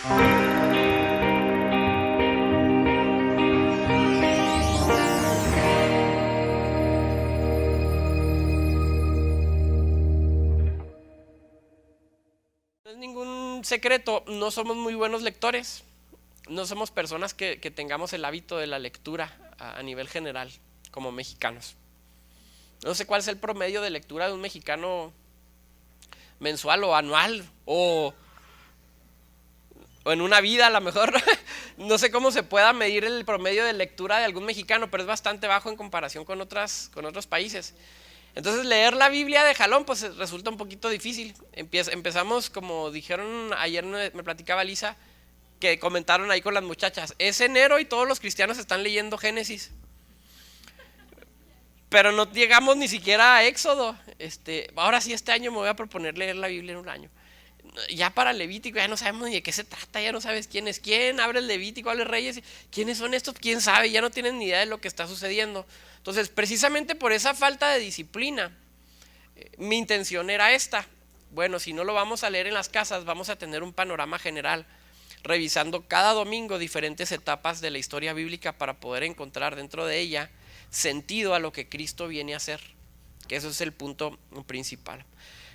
No es ningún secreto, no somos muy buenos lectores, no somos personas que tengamos el hábito de la lectura a nivel general como mexicanos. No sé cuál es el promedio de lectura de un mexicano mensual o anual o en una vida a lo mejor. No sé cómo se pueda medir el promedio de lectura de algún mexicano, pero es bastante bajo en comparación con otros países. Entonces leer la Biblia de jalón pues resulta un poquito difícil. Empezamos, como dijeron ayer, me platicaba Lisa, que comentaron ahí con las muchachas, es enero y todos los cristianos están leyendo Génesis, pero no llegamos ni siquiera a Éxodo. Ahora sí, este año me voy a proponer leer la Biblia en un año. Ya para Levítico ya no sabemos ni de qué se trata, ya no sabes quién es quién, abre el Levítico, abre Reyes, quiénes son estos, quién sabe, ya no tienen ni idea de lo que está sucediendo. Entonces, precisamente por esa falta de disciplina, mi intención era esta. Bueno, si no lo vamos a leer en las casas, vamos a tener un panorama general, revisando cada domingo diferentes etapas de la historia bíblica para poder encontrar dentro de ella sentido a lo que Cristo viene a hacer, que eso es el punto principal.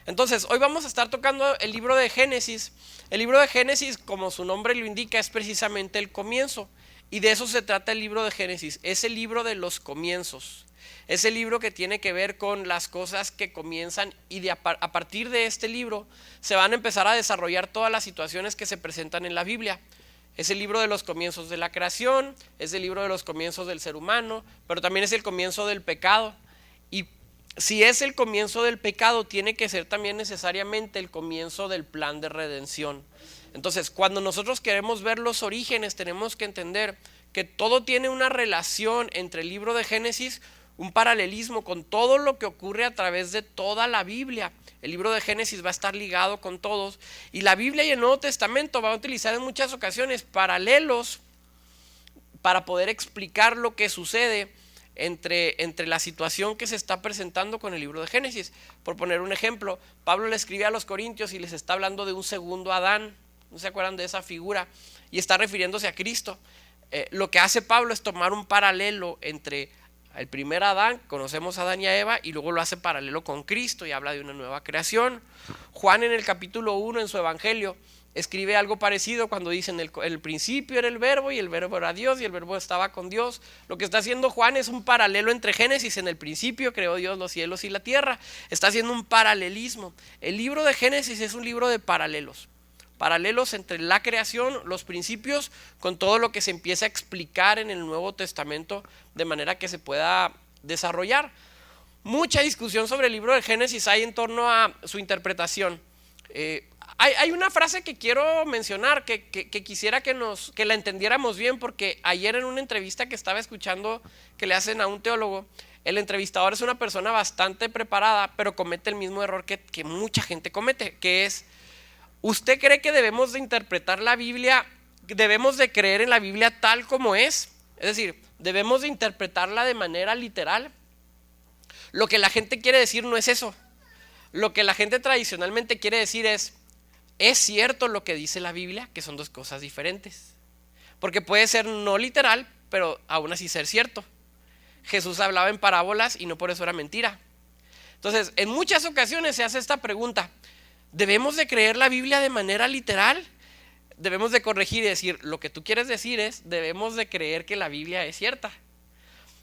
Entonces, hoy vamos a estar tocando el libro de Génesis. El libro de Génesis, como su nombre lo indica, es precisamente el comienzo. Y de eso se trata el libro de Génesis. Es el libro de los comienzos. Es el libro que tiene que ver con las cosas que comienzan y a partir de este libro se van a empezar a desarrollar todas las situaciones que se presentan en la Biblia. Es el libro de los comienzos de la creación, es el libro de los comienzos del ser humano, pero también es el comienzo del pecado. Y si es el comienzo del pecado, tiene que ser también necesariamente el comienzo del plan de redención. Entonces, cuando nosotros queremos ver los orígenes, tenemos que entender que todo tiene una relación entre el libro de Génesis, un paralelismo con todo lo que ocurre a través de toda la Biblia. El libro de Génesis va a estar ligado con todos, y la Biblia y el Nuevo Testamento van a utilizar en muchas ocasiones paralelos para poder explicar lo que sucede entre la situación que se está presentando con el libro de Génesis. Por poner un ejemplo, Pablo le escribe a los Corintios y les está hablando de un segundo Adán. ¿No se acuerdan de esa figura? Y está refiriéndose a Cristo. Lo que hace Pablo es tomar un paralelo entre el primer Adán, conocemos a Adán y a Eva, y luego lo hace paralelo con Cristo y habla de una nueva creación. Juan en el capítulo 1 en su evangelio escribe algo parecido cuando dice en el principio era el verbo y el verbo era Dios y el verbo estaba con Dios. Lo que está haciendo Juan es un paralelo entre Génesis, en el principio creó Dios los cielos y la tierra. Está haciendo un paralelismo. El libro de Génesis es un libro de paralelos. Paralelos entre la creación, los principios, con todo lo que se empieza a explicar en el Nuevo Testamento de manera que se pueda desarrollar. Mucha discusión sobre el libro de Génesis hay en torno a su interpretación. Hay una frase que quiero mencionar que quisiera que la entendiéramos bien, porque ayer en una entrevista que estaba escuchando que le hacen a un teólogo, el entrevistador es una persona bastante preparada, pero comete el mismo error que mucha gente comete, que es: ¿usted cree que debemos de interpretar la Biblia, debemos de creer en la Biblia tal como es? Es decir, ¿debemos de interpretarla de manera literal? Lo que la gente quiere decir no es eso. Lo que la gente tradicionalmente quiere decir ¿es cierto lo que dice la Biblia? Que son dos cosas diferentes. Porque puede ser no literal, pero aún así ser cierto. Jesús hablaba en parábolas y no por eso era mentira. Entonces, en muchas ocasiones se hace esta pregunta: ¿debemos de creer la Biblia de manera literal? Debemos de corregir y decir, lo que tú quieres decir es, debemos de creer que la Biblia es cierta.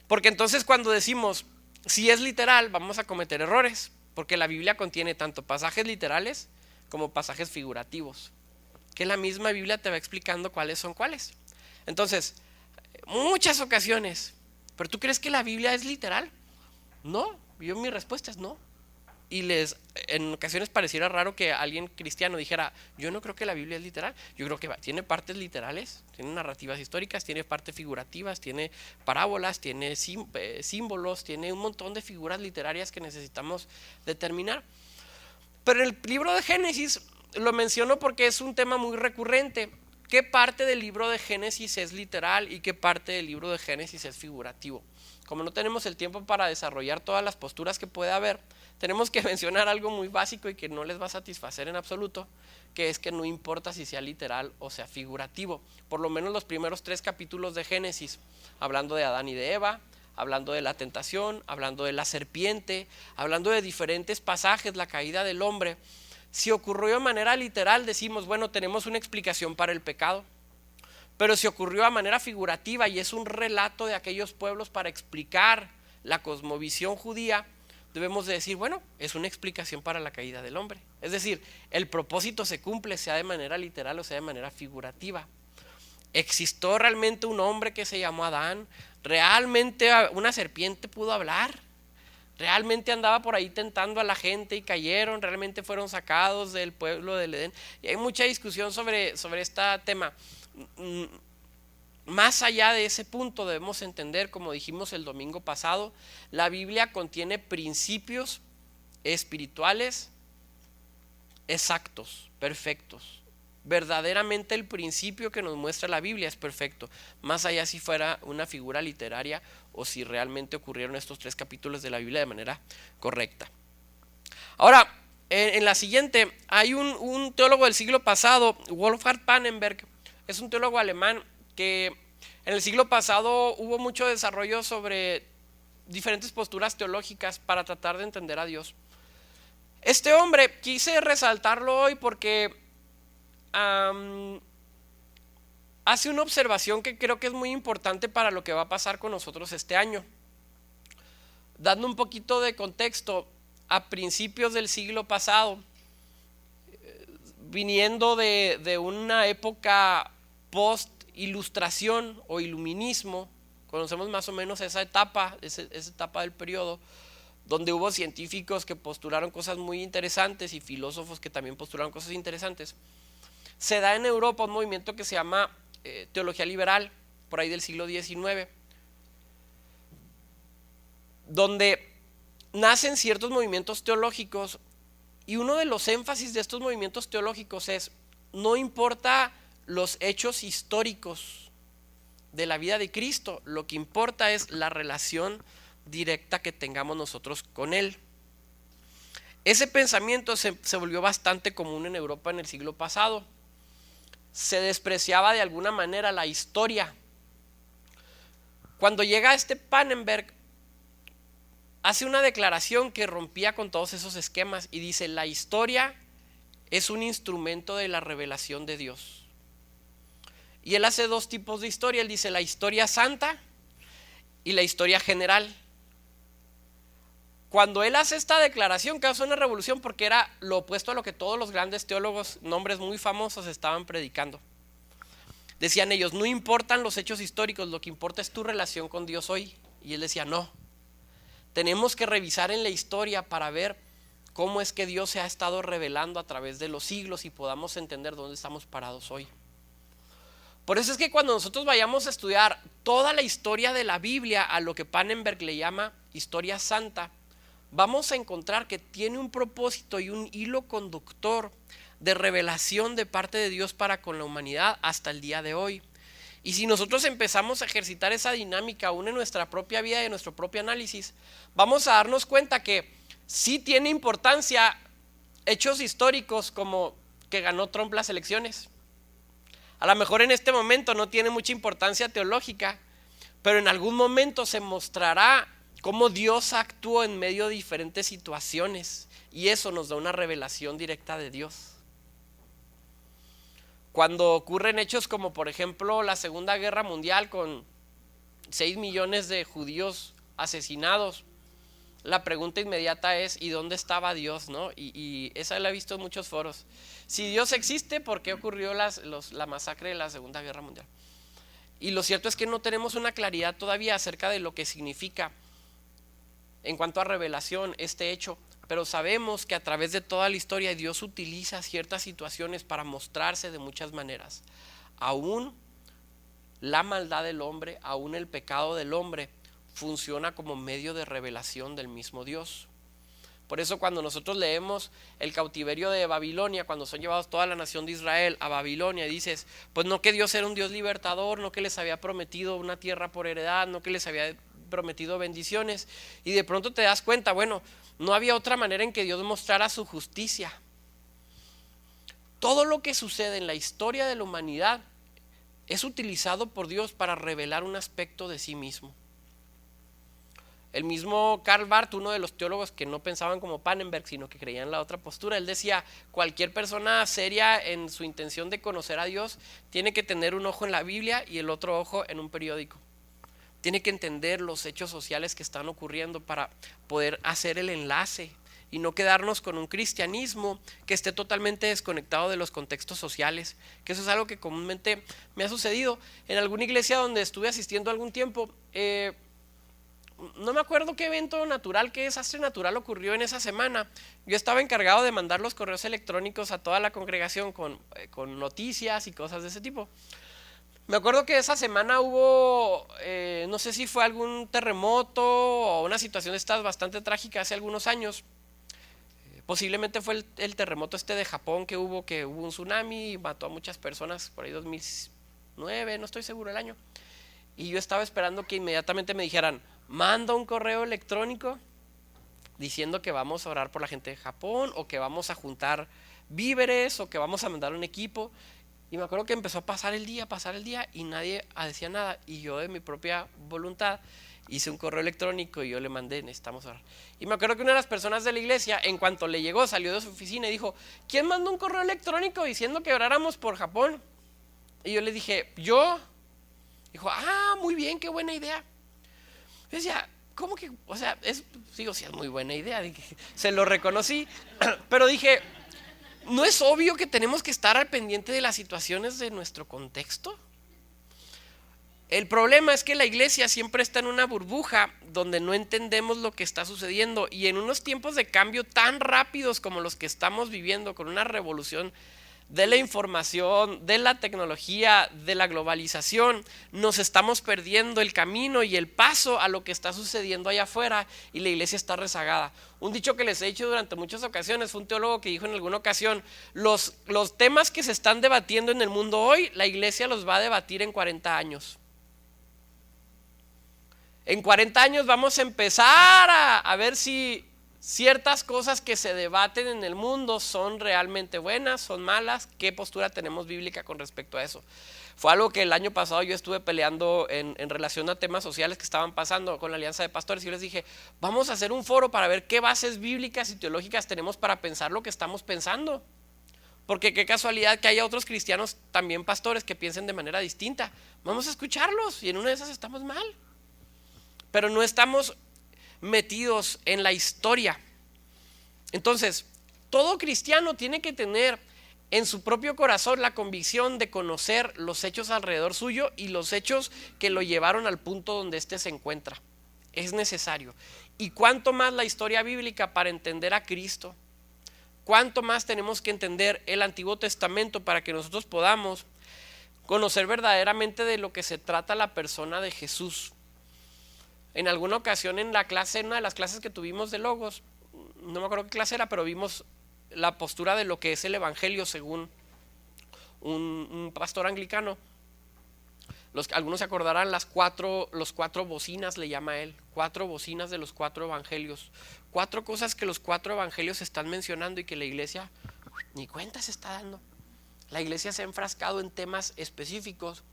Porque entonces cuando decimos, si es literal, vamos a cometer errores. Porque la Biblia contiene tanto pasajes literales como pasajes figurativos, que la misma Biblia te va explicando cuáles son cuáles. Entonces, muchas ocasiones, ¿pero tú crees que la Biblia es literal? No, mi respuesta es no. Y en ocasiones pareciera raro que alguien cristiano dijera, yo no creo que la Biblia es literal. Yo creo que tiene partes literales, tiene narrativas históricas, tiene partes figurativas, tiene parábolas, tiene símbolos, tiene un montón de figuras literarias que necesitamos determinar. Pero en el libro de Génesis lo menciono porque es un tema muy recurrente. ¿Qué parte del libro de Génesis es literal y qué parte del libro de Génesis es figurativo? Como no tenemos el tiempo para desarrollar todas las posturas que puede haber, tenemos que mencionar algo muy básico y que no les va a satisfacer en absoluto, que es que no importa si sea literal o sea figurativo. Por lo menos los primeros 3 capítulos de Génesis, hablando de Adán y de Eva, hablando de la tentación, hablando de la serpiente, hablando de diferentes pasajes, la caída del hombre. Si ocurrió de manera literal, decimos, bueno, tenemos una explicación para el pecado. Pero si ocurrió de manera figurativa y es un relato de aquellos pueblos para explicar la cosmovisión judía, debemos de decir, bueno, es una explicación para la caída del hombre. Es decir, el propósito se cumple, sea de manera literal o sea de manera figurativa. ¿Existió realmente un hombre que se llamó Adán? ¿Realmente una serpiente pudo hablar? ¿Realmente andaba por ahí tentando a la gente y cayeron? ¿Realmente fueron sacados del pueblo del Edén? Y hay mucha discusión sobre este tema. Más allá de ese punto debemos entender, como dijimos el domingo pasado, la Biblia contiene principios espirituales exactos, perfectos. Verdaderamente el principio que nos muestra la Biblia es perfecto, más allá si fuera una figura literaria o si realmente ocurrieron estos 3 capítulos de la Biblia de manera correcta. Ahora, en la siguiente, hay un teólogo del siglo pasado, Wolfhard Pannenberg, es un teólogo alemán que en el siglo pasado hubo mucho desarrollo sobre diferentes posturas teológicas para tratar de entender a Dios. Este hombre quise resaltarlo hoy porque hace una observación que creo que es muy importante para lo que va a pasar con nosotros este año. Dando un poquito de contexto, a principios del siglo pasado, viniendo de una época post-ilustración o iluminismo, conocemos más o menos esa etapa del periodo, donde hubo científicos que postularon cosas muy interesantes y filósofos que también postularon cosas interesantes. Se da en Europa un movimiento que se llama teología liberal, por ahí del siglo XIX, donde nacen ciertos movimientos teológicos, y uno de los énfasis de estos movimientos teológicos es: no importa los hechos históricos de la vida de Cristo, lo que importa es la relación directa que tengamos nosotros con Él. Ese pensamiento se volvió bastante común en Europa en el siglo pasado. Se despreciaba de alguna manera la historia. Cuando llega Pannenberg, hace una declaración que rompía con todos esos esquemas y dice: la historia es un instrumento de la revelación de Dios. Y él hace 2 tipos de historia. Él dice la historia santa y la historia general. Cuando él hace esta declaración, causó una revolución porque era lo opuesto a lo que todos los grandes teólogos, nombres muy famosos, estaban predicando. Decían ellos: no importan los hechos históricos, lo que importa es tu relación con Dios hoy. Y él decía: no, tenemos que revisar en la historia para ver cómo es que Dios se ha estado revelando a través de los siglos y podamos entender dónde estamos parados hoy. Por eso es que cuando nosotros vayamos a estudiar toda la historia de la Biblia, a lo que Pannenberg le llama historia santa, vamos a encontrar que tiene un propósito y un hilo conductor de revelación de parte de Dios para con la humanidad hasta el día de hoy. Y si nosotros empezamos a ejercitar esa dinámica aún en nuestra propia vida y en nuestro propio análisis, vamos a darnos cuenta que sí tiene importancia hechos históricos como que ganó Trump las elecciones. A lo mejor en este momento no tiene mucha importancia teológica, pero en algún momento se mostrará cómo Dios actuó en medio de diferentes situaciones, y eso nos da una revelación directa de Dios. Cuando ocurren hechos como por ejemplo la Segunda Guerra Mundial con 6 millones de judíos asesinados, la pregunta inmediata es: ¿y dónde estaba Dios? ¿No? Y esa la he visto en muchos foros. Si Dios existe, ¿por qué ocurrió la masacre de la Segunda Guerra Mundial? Y lo cierto es que no tenemos una claridad todavía acerca de lo que significa en cuanto a revelación este hecho, pero sabemos que a través de toda la historia Dios utiliza ciertas situaciones para mostrarse de muchas maneras. Aún la maldad del hombre, aún el pecado del hombre funciona como medio de revelación del mismo Dios. Por eso cuando nosotros leemos el cautiverio de Babilonia, cuando son llevados toda la nación de Israel a Babilonia, dices: pues no que Dios era un Dios libertador, no que les había prometido una tierra por heredad, no que les había prometido bendiciones y de pronto te das cuenta, bueno, no había otra manera en que Dios mostrara su justicia. Todo lo que sucede en la historia de la humanidad es utilizado por Dios para revelar un aspecto de sí mismo. El mismo Karl Barth, uno de los teólogos que no pensaban como Pannenberg, sino que creían en la otra postura, él decía, cualquier persona seria en su intención de conocer a Dios tiene que tener un ojo en la Biblia y el otro ojo en un periódico. Tiene que entender los hechos sociales que están ocurriendo para poder hacer el enlace y no quedarnos con un cristianismo que esté totalmente desconectado de los contextos sociales, que eso es algo que comúnmente me ha sucedido en alguna iglesia donde estuve asistiendo algún tiempo. No me acuerdo qué evento natural, qué desastre natural ocurrió en esa semana. Yo estaba encargado de mandar los correos electrónicos a toda la congregación con noticias y cosas de ese tipo. Me acuerdo que esa semana hubo, no sé si fue algún terremoto o una situación de estas bastante trágica hace algunos años. Posiblemente fue el terremoto de Japón que hubo un tsunami y mató a muchas personas por ahí 2009, no estoy seguro el año. Y yo estaba esperando que inmediatamente me dijeran, manda un correo electrónico diciendo que vamos a orar por la gente de Japón o que vamos a juntar víveres o que vamos a mandar un equipo. Y me acuerdo que empezó a pasar el día y nadie decía nada. Y yo de mi propia voluntad hice un correo electrónico y yo le mandé, necesitamos orar. Y me acuerdo que una de las personas de la iglesia, en cuanto le llegó, salió de su oficina y dijo, ¿quién mandó un correo electrónico diciendo que oráramos por Japón? Y yo le dije, ¿yo? Dijo, muy bien, qué buena idea. Yo decía, ¿cómo que? O sea, digo, sí, es muy buena idea. Se lo reconocí, pero dije, ¿no es obvio que tenemos que estar al pendiente de las situaciones de nuestro contexto? El problema es que la iglesia siempre está en una burbuja donde no entendemos lo que está sucediendo, y en unos tiempos de cambio tan rápidos como los que estamos viviendo, con una revolución de la información, de la tecnología, de la globalización, nos estamos perdiendo el camino y el paso a lo que está sucediendo allá afuera, y la iglesia está rezagada. Un dicho que les he dicho durante muchas ocasiones, fue un teólogo que dijo en alguna ocasión, los temas que se están debatiendo en el mundo hoy, la iglesia los va a debatir en 40 años. En 40 años vamos a empezar a ver si ciertas cosas que se debaten en el mundo son realmente buenas, son malas, qué postura tenemos bíblica con respecto a eso. Fue algo que el año pasado yo estuve peleando en relación a temas sociales que estaban pasando con la Alianza de Pastores, y yo les dije, vamos a hacer un foro para ver qué bases bíblicas y teológicas tenemos para pensar lo que estamos pensando. Porque qué casualidad que haya otros cristianos también pastores que piensen de manera distinta. Vamos a escucharlos, y en una de esas estamos mal. Pero no estamos metidos en la historia. Entonces, todo cristiano tiene que tener en su propio corazón la convicción de conocer los hechos alrededor suyo y los hechos que lo llevaron al punto donde éste se encuentra. Es necesario. Y cuánto más la historia bíblica para entender a Cristo, cuánto más tenemos que entender el Antiguo Testamento para que nosotros podamos conocer verdaderamente de lo que se trata la persona de Jesús. En alguna ocasión en la clase, en una de las clases que tuvimos de Logos, no me acuerdo qué clase era, pero vimos la postura de lo que es el evangelio según un pastor anglicano. Algunos se acordarán los cuatro bocinas, le llama él, 4 bocinas de los 4 evangelios, 4 cosas que los 4 evangelios están mencionando y que la iglesia ni cuenta se está dando. La iglesia se ha enfrascado en temas específicos,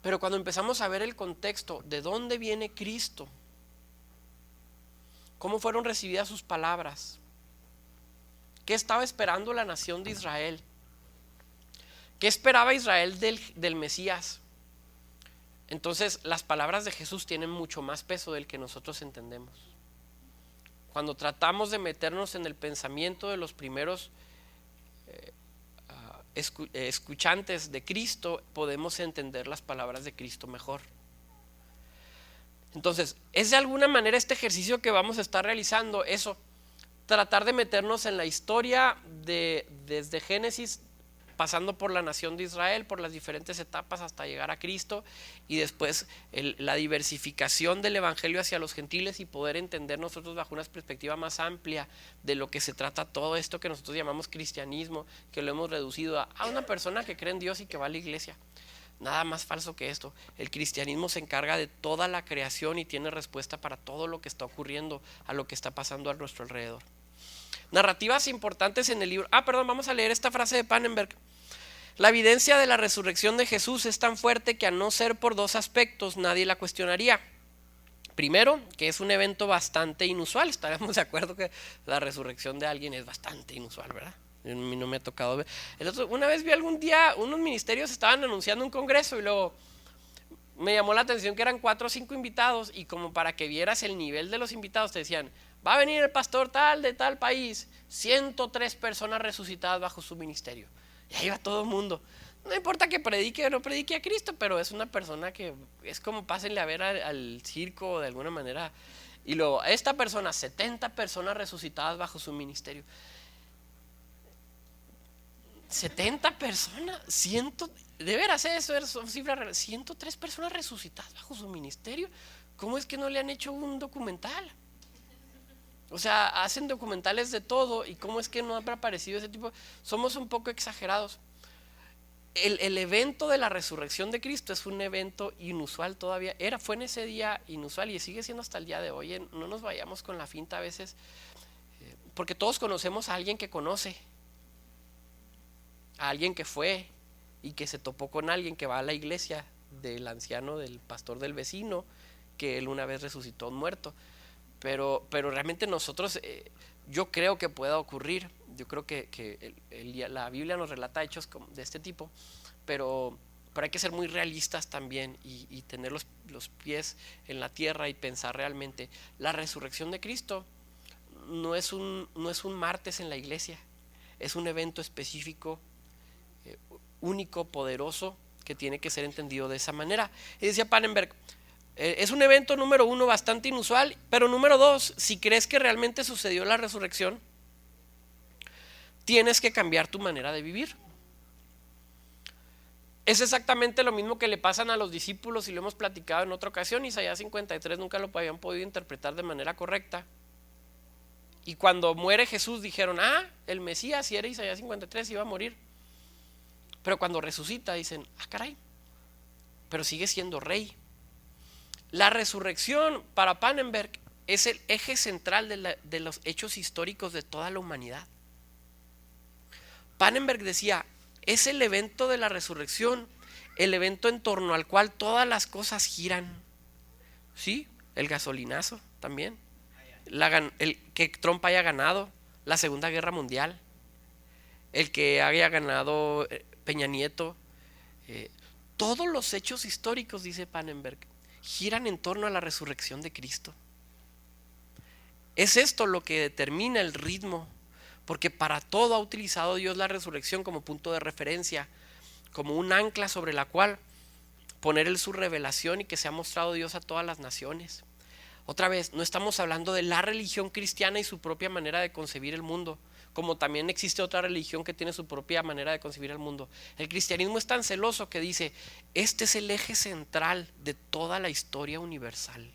pero cuando empezamos a ver el contexto de dónde viene Cristo, cómo fueron recibidas sus palabras, qué estaba esperando la nación de Israel, qué esperaba Israel del Mesías, entonces las palabras de Jesús tienen mucho más peso del que nosotros entendemos. Cuando tratamos de meternos en el pensamiento de los primeros escuchantes de Cristo, podemos entender las palabras de Cristo mejor. Entonces, es de alguna manera este ejercicio que vamos a estar realizando, eso, tratar de meternos en la historia desde Génesis, pasando por la nación de Israel, por las diferentes etapas hasta llegar a Cristo, y después la diversificación del evangelio hacia los gentiles, y poder entender nosotros bajo una perspectiva más amplia de lo que se trata todo esto que nosotros llamamos cristianismo, que lo hemos reducido a una persona que cree en Dios y que va a la iglesia. Nada más falso que esto. El cristianismo se encarga de toda la creación y tiene respuesta para todo lo que está ocurriendo, a lo que está pasando a nuestro alrededor. Narrativas importantes en el libro. Vamos a leer esta frase de Pannenberg. La evidencia de la resurrección de Jesús es tan fuerte que, a no ser por dos aspectos, nadie la cuestionaría. Primero, que es un evento bastante inusual. Estaremos de acuerdo que la resurrección de alguien es bastante inusual, ¿verdad? A mí no me ha tocado ver. Una vez vi algún día unos ministerios estaban anunciando un congreso y luego me llamó la atención que eran 4 o 5 invitados, y como para que vieras el nivel de los invitados te decían: va a venir el pastor tal de tal país, 103 personas resucitadas bajo su ministerio. Y ahí va todo el mundo. No importa que predique o no predique a Cristo, pero es una persona que es como pásenle a ver al circo de alguna manera. Y luego, esta persona, 70 personas resucitadas bajo su ministerio. 70 personas, de veras, eso son cifras reales. 103 personas resucitadas bajo su ministerio. ¿Cómo es que no le han hecho un documental? O sea, hacen documentales de todo, y cómo es que no ha aparecido ese tipo. Somos un poco exagerados. El evento de la resurrección de Cristo es un evento inusual todavía. Fue en ese día inusual y sigue siendo hasta el día de hoy. No nos vayamos con la finta a veces, porque todos conocemos a alguien que conoce, a alguien que fue y que se topó con alguien que va a la iglesia del anciano, del pastor del vecino, que él una vez resucitó un muerto. Pero realmente nosotros, yo creo que pueda ocurrir. Yo creo que la Biblia nos relata hechos de este tipo, pero hay que ser muy realistas también y tener los pies en la tierra y pensar realmente. La resurrección de Cristo no es un martes en la iglesia, es un evento específico, único, poderoso, que tiene que ser entendido de esa manera. Y decía Pannenberg, es un evento, número uno, bastante inusual, pero número dos, si crees que realmente sucedió la resurrección, tienes que cambiar tu manera de vivir. Es exactamente lo mismo que le pasan a los discípulos, y lo hemos platicado en otra ocasión. Isaías 53 nunca lo habían podido interpretar de manera correcta, y cuando muere Jesús dijeron: el Mesías, si era Isaías 53, iba a morir. Pero cuando resucita dicen: caray, pero sigue siendo rey. La resurrección para Pannenberg es el eje central de los hechos históricos de toda la humanidad. Pannenberg decía: es el evento de la resurrección, el evento en torno al cual todas las cosas giran. Sí, el gasolinazo también, el que Trump haya ganado la Segunda Guerra Mundial, el que haya ganado Peña Nieto, todos los hechos históricos, dice Pannenberg, giran en torno a la resurrección de Cristo. Es esto lo que determina el ritmo, porque para todo ha utilizado Dios la resurrección como punto de referencia, como un ancla sobre la cual poner su revelación, y que se ha mostrado Dios a todas las naciones. Otra vez, no estamos hablando de la religión cristiana y su propia manera de concebir el mundo, como también existe otra religión que tiene su propia manera de concebir el mundo. El cristianismo es tan celoso que dice: este es el eje central de toda la historia universal.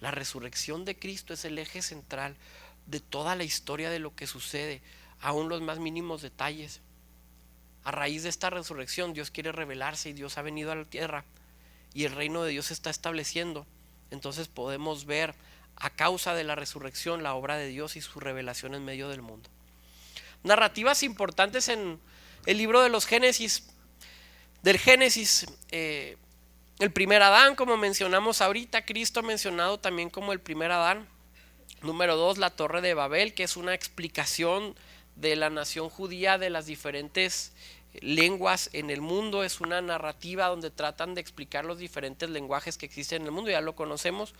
La resurrección de Cristo es el eje central de toda la historia de lo que sucede, aún los más mínimos detalles. A raíz de esta resurrección, Dios quiere revelarse, y Dios ha venido a la tierra, y el reino de Dios se está estableciendo. Entonces podemos ver, a causa de la resurrección, la obra de Dios y su revelación en medio del mundo. Narrativas importantes en el libro de los Génesis. Del Génesis, el primer Adán, como mencionamos ahorita, Cristo mencionado también como el primer Adán. Número 2, la Torre de Babel, que es una explicación de la nación judía, de las diferentes lenguas en el mundo. Es una narrativa donde tratan de explicar los diferentes lenguajes que existen en el mundo, ya lo conocemos.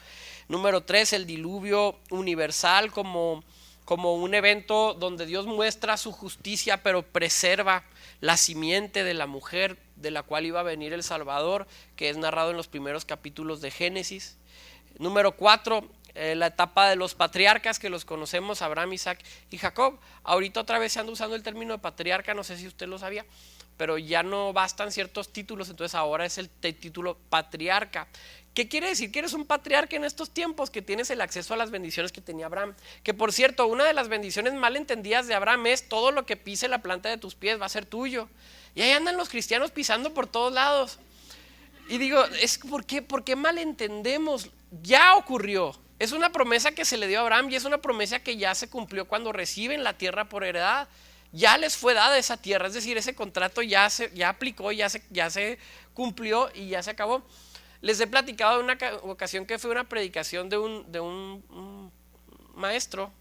Número 3, el diluvio universal, como un evento donde Dios muestra su justicia, pero preserva la simiente de la mujer de la cual iba a venir el Salvador, que es narrado en los primeros capítulos de Génesis. Número 4, la etapa de los patriarcas, que los conocemos: Abraham, Isaac y Jacob. Ahorita otra vez se anda usando el término de patriarca, no sé si usted lo sabía, pero ya no bastan ciertos títulos, entonces ahora es el título patriarca. ¿Qué quiere decir? Que eres un patriarca en estos tiempos, que tienes el acceso a las bendiciones que tenía Abraham. Que por cierto, una de las bendiciones mal entendidas de Abraham es: todo lo que pise la planta de tus pies va a ser tuyo. Y ahí andan los cristianos pisando por todos lados. Y digo, ¿por qué malentendemos? Ya ocurrió. Es una promesa que se le dio a Abraham y es una promesa que ya se cumplió cuando reciben la tierra por heredad. Ya les fue dada esa tierra, es decir, ese contrato ya aplicó, ya se cumplió y ya se acabó. Les he platicado de una ocasión que fue una predicación de un maestro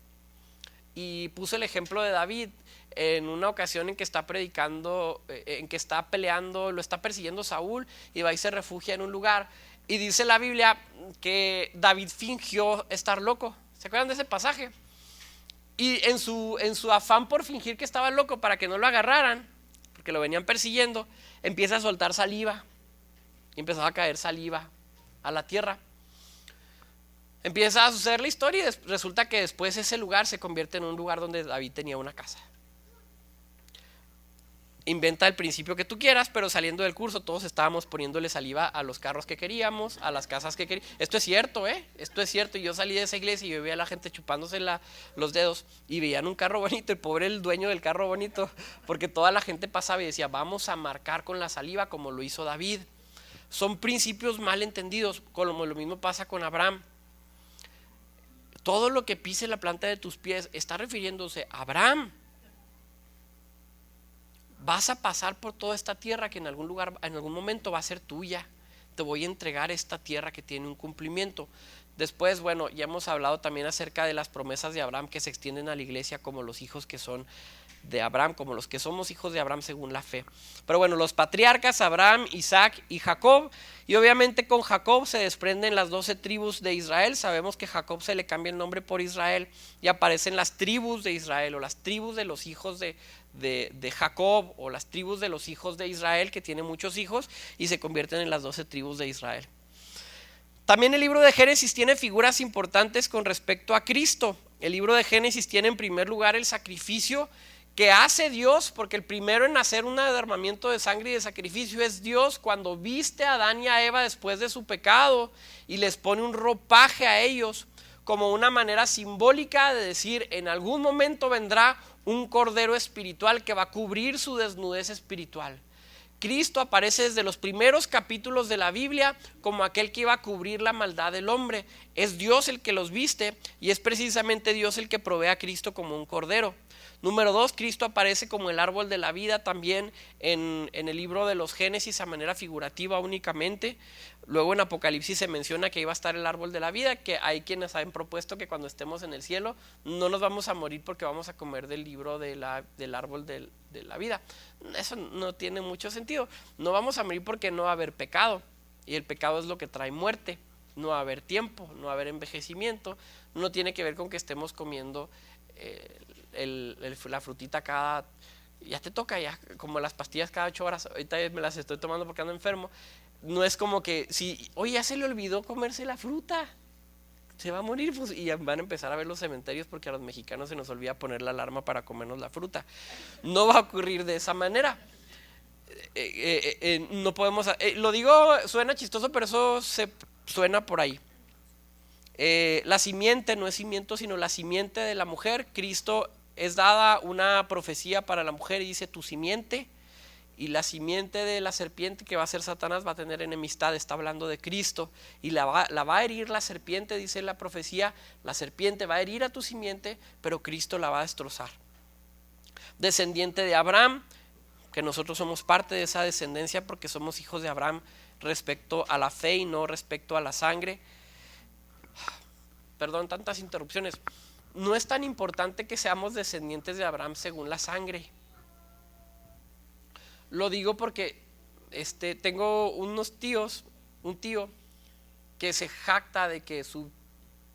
y puso el ejemplo de David en una ocasión en que está predicando, en que está peleando, lo está persiguiendo Saúl y va y se refugia en un lugar. Y dice la Biblia que David fingió estar loco. ¿Se acuerdan de ese pasaje? Y en su afán por fingir que estaba loco para que no lo agarraran, porque lo venían persiguiendo, empieza a soltar saliva. Y empezó a caer saliva a la tierra. Empieza a suceder la historia y resulta que después ese lugar se convierte en un lugar donde David tenía una casa. Inventa el principio que tú quieras, pero saliendo del curso todos estábamos poniéndole saliva a los carros que queríamos, a las casas que queríamos. Esto es cierto, esto es cierto. Y yo salí de esa iglesia y yo veía a la gente chupándose los dedos y veían un carro bonito, el pobre el dueño del carro bonito, porque toda la gente pasaba y decía, vamos a marcar con la saliva como lo hizo David. Son principios mal entendidos, como lo mismo pasa con Abraham. Todo lo que pise la planta de tus pies está refiriéndose a Abraham. Vas a pasar por toda esta tierra que en algún lugar, en algún momento va a ser tuya. Te voy a entregar esta tierra que tiene un cumplimiento. Después, bueno, ya hemos hablado también acerca de las promesas de Abraham que se extienden a la iglesia como los hijos que son de Abraham, como los que somos hijos de Abraham según la fe. Pero bueno, los patriarcas Abraham, Isaac y Jacob, y obviamente con Jacob se desprenden las 12 tribus de Israel. Sabemos que Jacob se le cambia el nombre por Israel y aparecen las tribus de Israel o las tribus de los hijos de Jacob o las tribus de los hijos de Israel, que tiene muchos hijos, y se convierten en las 12 tribus de Israel. También el libro de Génesis tiene figuras importantes con respecto a Cristo. El libro de Génesis tiene en primer lugar el sacrificio que hace Dios, porque el primero en hacer un derramamiento de sangre y de sacrificio es Dios, cuando viste a Adán y a Eva después de su pecado y les pone un ropaje a ellos como una manera simbólica de decir, en algún momento vendrá un cordero espiritual que va a cubrir su desnudez espiritual. Cristo aparece desde los primeros capítulos de la Biblia como aquel que iba a cubrir la maldad del hombre. Es Dios el que los viste y es precisamente Dios el que provee a Cristo como un cordero. Número 2, Cristo aparece como el árbol de la vida también en el libro de los Génesis a manera figurativa únicamente. Luego en Apocalipsis se menciona que iba a estar el árbol de la vida, que hay quienes han propuesto que cuando estemos en el cielo no nos vamos a morir porque vamos a comer del libro del árbol de la vida. Eso no tiene mucho sentido. No vamos a morir porque no va a haber pecado, y el pecado es lo que trae muerte. No va a haber tiempo, no va a haber envejecimiento. No tiene que ver con que estemos comiendo la frutita ya te toca, ya como las pastillas cada 8 horas. Ahorita me las estoy tomando porque ando enfermo. No es como que si, oye, ya se le olvidó comerse la fruta, se va a morir, pues, y van a empezar a ver los cementerios porque a los mexicanos se nos olvida poner la alarma para comernos la fruta. No va a ocurrir de esa manera. No podemos, lo digo, suena chistoso, pero eso se suena por ahí. La simiente no es cimiento, sino la simiente de la mujer. Cristo es dada una profecía para la mujer y dice tu simiente, y la simiente de la serpiente, que va a ser Satanás, va a tener enemistad. Está hablando de Cristo y la va a herir la serpiente, dice la profecía. La serpiente va a herir a tu simiente, pero Cristo la va a destrozar. Descendiente de Abraham, que nosotros somos parte de esa descendencia porque somos hijos de Abraham respecto a la fe y no respecto a la sangre. Perdón, tantas interrupciones. No es tan importante que seamos descendientes de Abraham según la sangre. Lo digo porque tengo un tío que se jacta de que su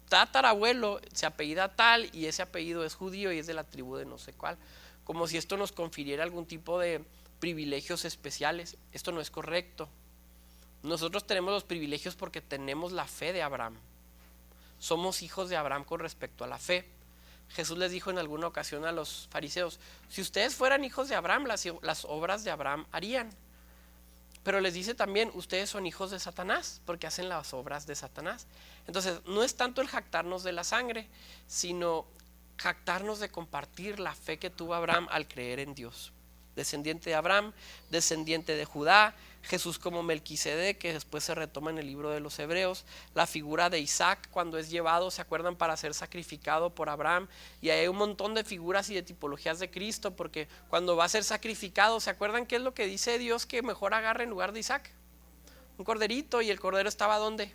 tatarabuelo se apellida tal y ese apellido es judío y es de la tribu de no sé cuál, como si esto nos confiriera algún tipo de privilegios especiales. Esto no es correcto. Nosotros tenemos los privilegios porque tenemos la fe de Abraham. Somos hijos de Abraham con respecto a la fe. Jesús les dijo en alguna ocasión a los fariseos, si ustedes fueran hijos de Abraham, las obras de Abraham harían. Pero les dice también, ustedes son hijos de Satanás porque hacen las obras de Satanás. Entonces no es tanto el jactarnos de la sangre, sino jactarnos de compartir la fe que tuvo Abraham al creer en Dios. descendiente de Abraham, descendiente de Judá. Jesús como Melquisedec, que después se retoma en el libro de los Hebreos. La figura de Isaac cuando es llevado, ¿se acuerdan? Para ser sacrificado por Abraham. Y hay un montón de figuras y de tipologías de Cristo, porque cuando va a ser sacrificado, ¿se acuerdan qué es lo que dice Dios que mejor agarre en lugar de Isaac? Un corderito. ¿Y el cordero estaba dónde?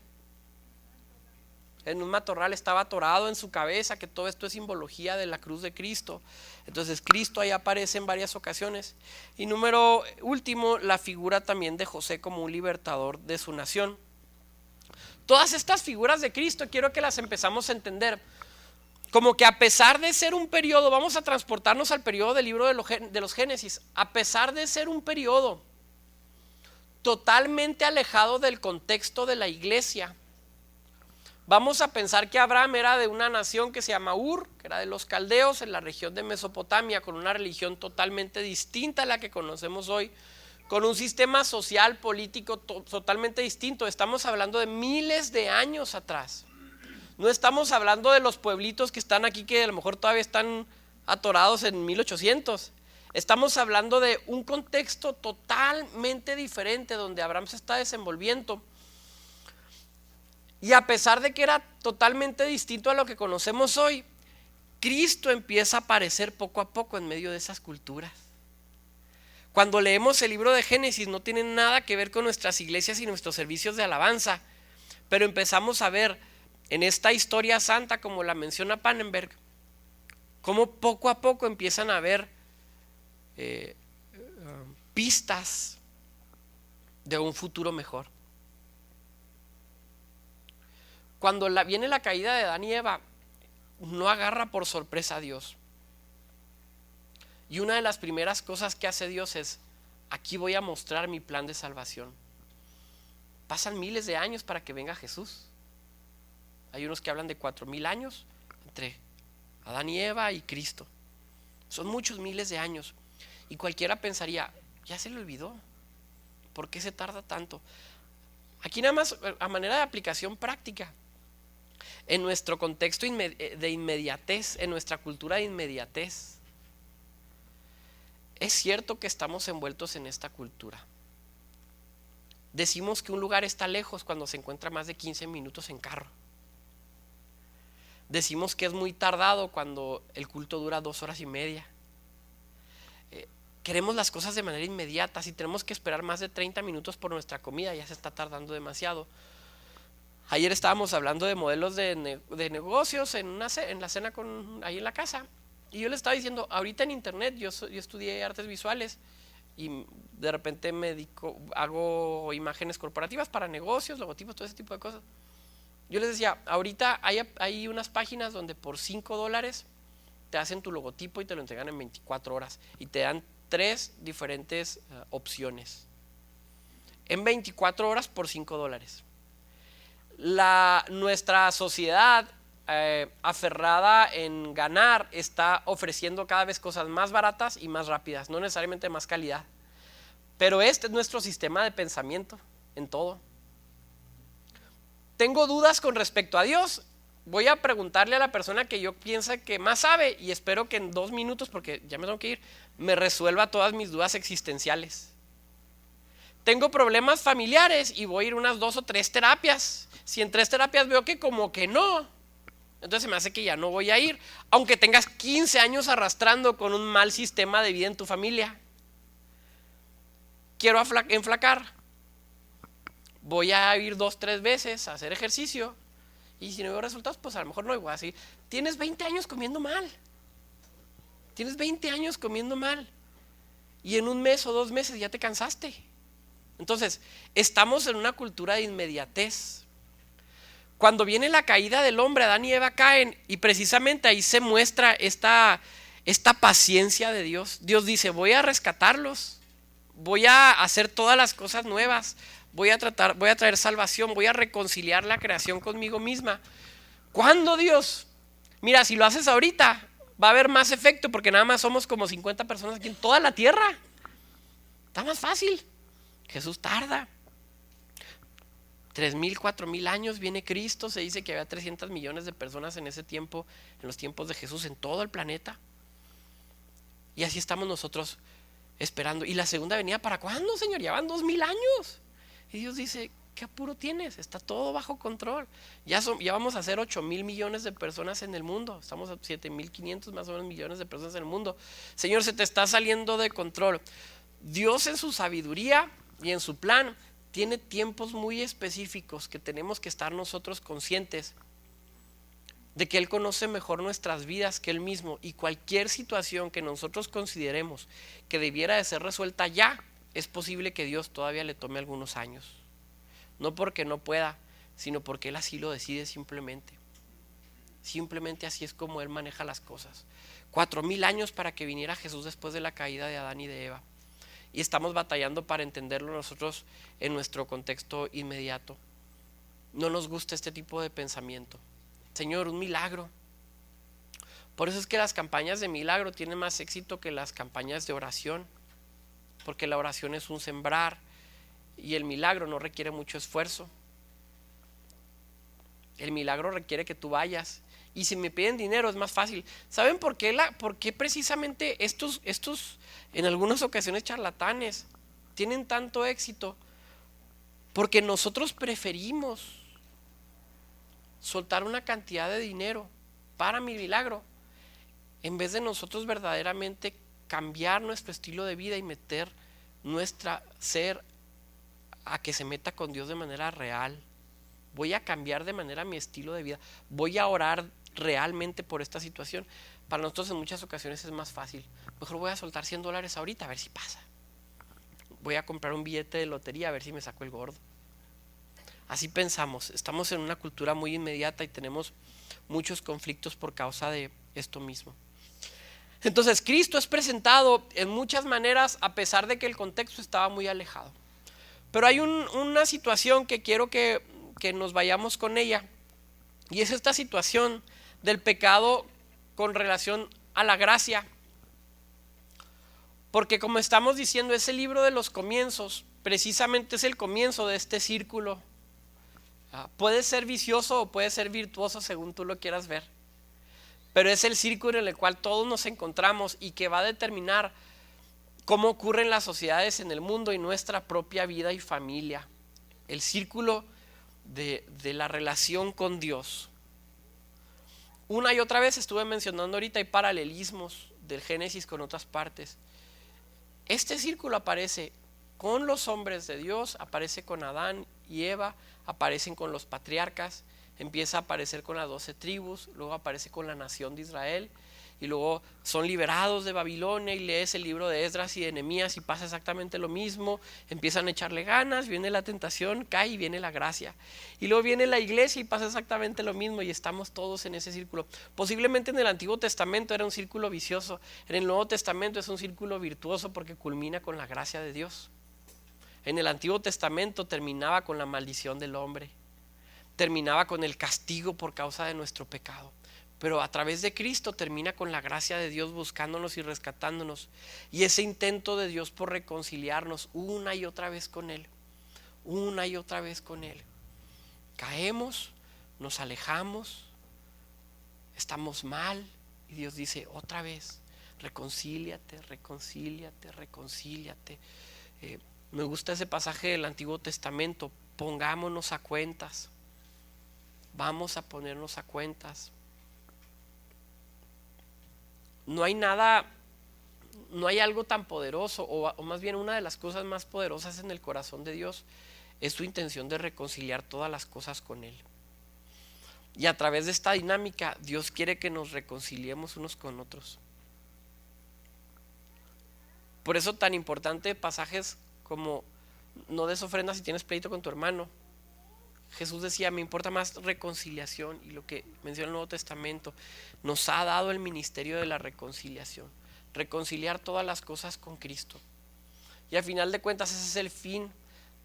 En un matorral, estaba atorado en su cabeza, que todo esto es simbología de la cruz de Cristo. Entonces Cristo ahí aparece en varias ocasiones. Y número último, la figura también de José como un libertador de su nación. Todas estas figuras de Cristo quiero que las empezamos a entender como que a pesar de ser un periodo, vamos a transportarnos al periodo del libro de los Génesis, a pesar de ser un periodo totalmente alejado del contexto de la iglesia, vamos a pensar que Abraham era de una nación que se llama Ur, que era de los caldeos en la región de Mesopotamia, con una religión totalmente distinta a la que conocemos hoy, con un sistema social, político totalmente distinto. Estamos hablando de miles de años atrás. No estamos hablando de los pueblitos que están aquí, que a lo mejor todavía están atorados en 1800. Estamos hablando de un contexto totalmente diferente donde Abraham se está desenvolviendo. Y a pesar de que era totalmente distinto a lo que conocemos hoy, Cristo empieza a aparecer poco a poco en medio de esas culturas. Cuando leemos el libro de Génesis no tiene nada que ver con nuestras iglesias y nuestros servicios de alabanza, pero empezamos a ver en esta historia santa, como la menciona Pannenberg, cómo poco a poco empiezan a haber pistas de un futuro mejor. Cuando viene la caída de Adán y Eva, no agarra por sorpresa a Dios. Y una de las primeras cosas que hace Dios es: aquí voy a mostrar mi plan de salvación. Pasan miles de años para que venga Jesús. Hay unos que hablan de 4000 años entre Adán y Eva y Cristo. Son muchos miles de años. Y cualquiera pensaría: ya se le olvidó, ¿por qué se tarda tanto? Aquí nada más a manera de aplicación práctica. En nuestro contexto de inmediatez, en nuestra cultura de inmediatez, es cierto que estamos envueltos en esta cultura. Decimos que un lugar está lejos cuando se encuentra más de 15 minutos en carro. Decimos que es muy tardado cuando el culto dura 2 horas y media. Queremos las cosas de manera inmediata. Si tenemos que esperar más de 30 minutos por nuestra comida, ya se está tardando demasiado. Ayer estábamos hablando de modelos de negocios en la cena ahí en la casa. Y yo le estaba diciendo, ahorita en internet, yo estudié artes visuales y de repente hago imágenes corporativas para negocios, logotipos, todo ese tipo de cosas. Yo les decía, ahorita hay unas páginas donde por $5 te hacen tu logotipo y te lo entregan en 24 horas y te dan 3 diferentes opciones en 24 horas por $5. Nuestra sociedad aferrada en ganar está ofreciendo cada vez cosas más baratas y más rápidas, no necesariamente más calidad, pero este es nuestro sistema de pensamiento en todo. Tengo dudas con respecto a Dios, voy a preguntarle a la persona que yo pienso que más sabe y espero que en 2 minutos, porque ya me tengo que ir, me resuelva todas mis dudas existenciales. Tengo problemas familiares y voy a ir unas 2 o 3 terapias. Si en 3 terapias veo que como que no, entonces se me hace que ya no voy a ir, aunque tengas 15 años arrastrando con un mal sistema de vida en tu familia. Quiero enflacar, voy a ir 2 o 3 veces a hacer ejercicio y si no veo resultados, pues a lo mejor no voy a seguir. Tienes 20 años comiendo mal. Tienes 20 años comiendo mal y en 1 mes o 2 meses ya te cansaste. Entonces, estamos en una cultura de inmediatez. Cuando viene la caída del hombre, Adán y Eva caen y precisamente ahí se muestra esta paciencia de Dios. Dios dice, voy a rescatarlos, voy a hacer todas las cosas nuevas, voy a traer salvación, voy a reconciliar la creación conmigo misma. ¿Cuándo, Dios? Mira, si lo haces ahorita, va a haber más efecto porque nada más somos como 50 personas aquí en toda la tierra. Está más fácil. Jesús tarda. 3000, 4000 años viene Cristo. Se dice que había 300 millones de personas en ese tiempo, en los tiempos de Jesús, en todo el planeta. Y así estamos nosotros esperando. ¿Y la segunda venida para cuándo, Señor? Ya van 2000 años. Y Dios dice, ¿qué apuro tienes? Está todo bajo control. Ya vamos a ser 8,000 millones de personas en el mundo. Estamos a 7,500 más o menos millones de personas en el mundo. Señor, se te está saliendo de control. Dios en su sabiduría y en su plan tiene tiempos muy específicos que tenemos que estar nosotros conscientes de que Él conoce mejor nuestras vidas que Él mismo, y cualquier situación que nosotros consideremos que debiera de ser resuelta ya, es posible que Dios todavía le tome algunos años. No porque no pueda, sino porque Él así lo decide simplemente. Simplemente así es como Él maneja las cosas. 4,000 años para que viniera Jesús después de la caída de Adán y de Eva. Y estamos batallando para entenderlo nosotros en nuestro contexto inmediato. No nos gusta este tipo de pensamiento. Señor, un milagro. Por eso es que las campañas de milagro tienen más éxito que las campañas de oración, porque la oración es un sembrar y el milagro no requiere mucho esfuerzo. El milagro requiere que tú vayas, y si me piden dinero es más fácil. ¿Saben por qué precisamente estos en algunas ocasiones charlatanes tienen tanto éxito? Porque nosotros preferimos soltar una cantidad de dinero para mi milagro en vez de nosotros verdaderamente cambiar nuestro estilo de vida y meter nuestra ser a que se meta con Dios de manera real. Voy a cambiar de manera mi estilo de vida, voy a orar realmente por esta situación. Para nosotros en muchas ocasiones es más fácil. Mejor voy a soltar $100 ahorita a ver si pasa. Voy a comprar un billete de lotería a ver si me saco el gordo. Así pensamos. Estamos en una cultura muy inmediata y tenemos muchos conflictos por causa de esto mismo. Entonces Cristo es presentado en muchas maneras a pesar de que el contexto estaba muy alejado. Pero hay una situación que quiero que nos vayamos con ella, y es esta situación del pecado con relación a la gracia. Porque como estamos diciendo, ese libro de los comienzos precisamente es el comienzo de este círculo. Puede ser vicioso o puede ser virtuoso según tú lo quieras ver, pero es el círculo en el cual todos nos encontramos y que va a determinar cómo ocurren las sociedades en el mundo y nuestra propia vida y familia. El círculo de la relación con Dios. Una y otra vez estuve mencionando ahorita, hay paralelismos del Génesis con otras partes. Este círculo aparece con los hombres de Dios, aparece con Adán y Eva, aparecen con los patriarcas, empieza a aparecer con las 12 tribus, luego aparece con la nación de Israel, y luego son liberados de Babilonia, y lees el libro de Esdras y de Nehemías y pasa exactamente lo mismo. Empiezan a echarle ganas, viene la tentación, cae y viene la gracia, y luego viene la iglesia y pasa exactamente lo mismo, y estamos todos en ese círculo. Posiblemente en el Antiguo Testamento era un círculo vicioso, en el Nuevo Testamento es un círculo virtuoso porque culmina con la gracia de Dios. En el Antiguo Testamento terminaba con la maldición del hombre, terminaba con el castigo por causa de nuestro pecado, pero a través de Cristo termina con la gracia de Dios buscándonos y rescatándonos, y ese intento de Dios por reconciliarnos una y otra vez con Él, una y otra vez con Él. Caemos, nos alejamos, estamos mal, y Dios dice otra vez, reconcíliate, reconcíliate, reconcíliate. Me gusta ese pasaje del Antiguo Testamento, pongámonos a cuentas, vamos a ponernos a cuentas. No hay algo tan poderoso, o más bien una de las cosas más poderosas en el corazón de Dios es su intención de reconciliar todas las cosas con Él. Y a través de esta dinámica, Dios quiere que nos reconciliemos unos con otros. Por eso tan importante pasajes como no des ofrendas si tienes pleito con tu hermano. Jesús decía, me importa más reconciliación, y lo que menciona el Nuevo Testamento nos ha dado el ministerio de la reconciliación, reconciliar todas las cosas con Cristo. Y al final de cuentas ese es el fin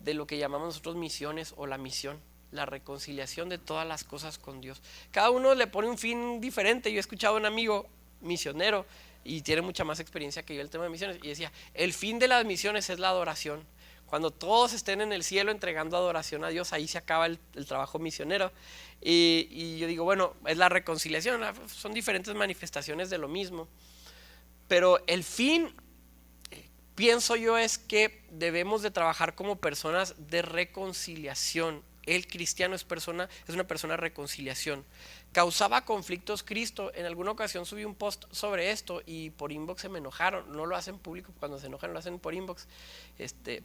de lo que llamamos nosotros misiones o la misión, la reconciliación de todas las cosas con Dios. Cada uno le pone un fin diferente. Yo he escuchado a un amigo misionero y tiene mucha más experiencia que yo en el tema de misiones, y decía, el fin de las misiones es la adoración. Cuando todos estén en el cielo entregando adoración a Dios, ahí se acaba el trabajo misionero. Y yo digo, bueno, es la reconciliación, son diferentes manifestaciones de lo mismo. Pero el fin pienso yo es que debemos de trabajar como personas de reconciliación. El cristiano es una persona de reconciliación. Causaba conflictos Cristo. En alguna ocasión subí un post sobre esto y por inbox se me enojaron. No lo hacen público, cuando se enojan lo hacen por inbox.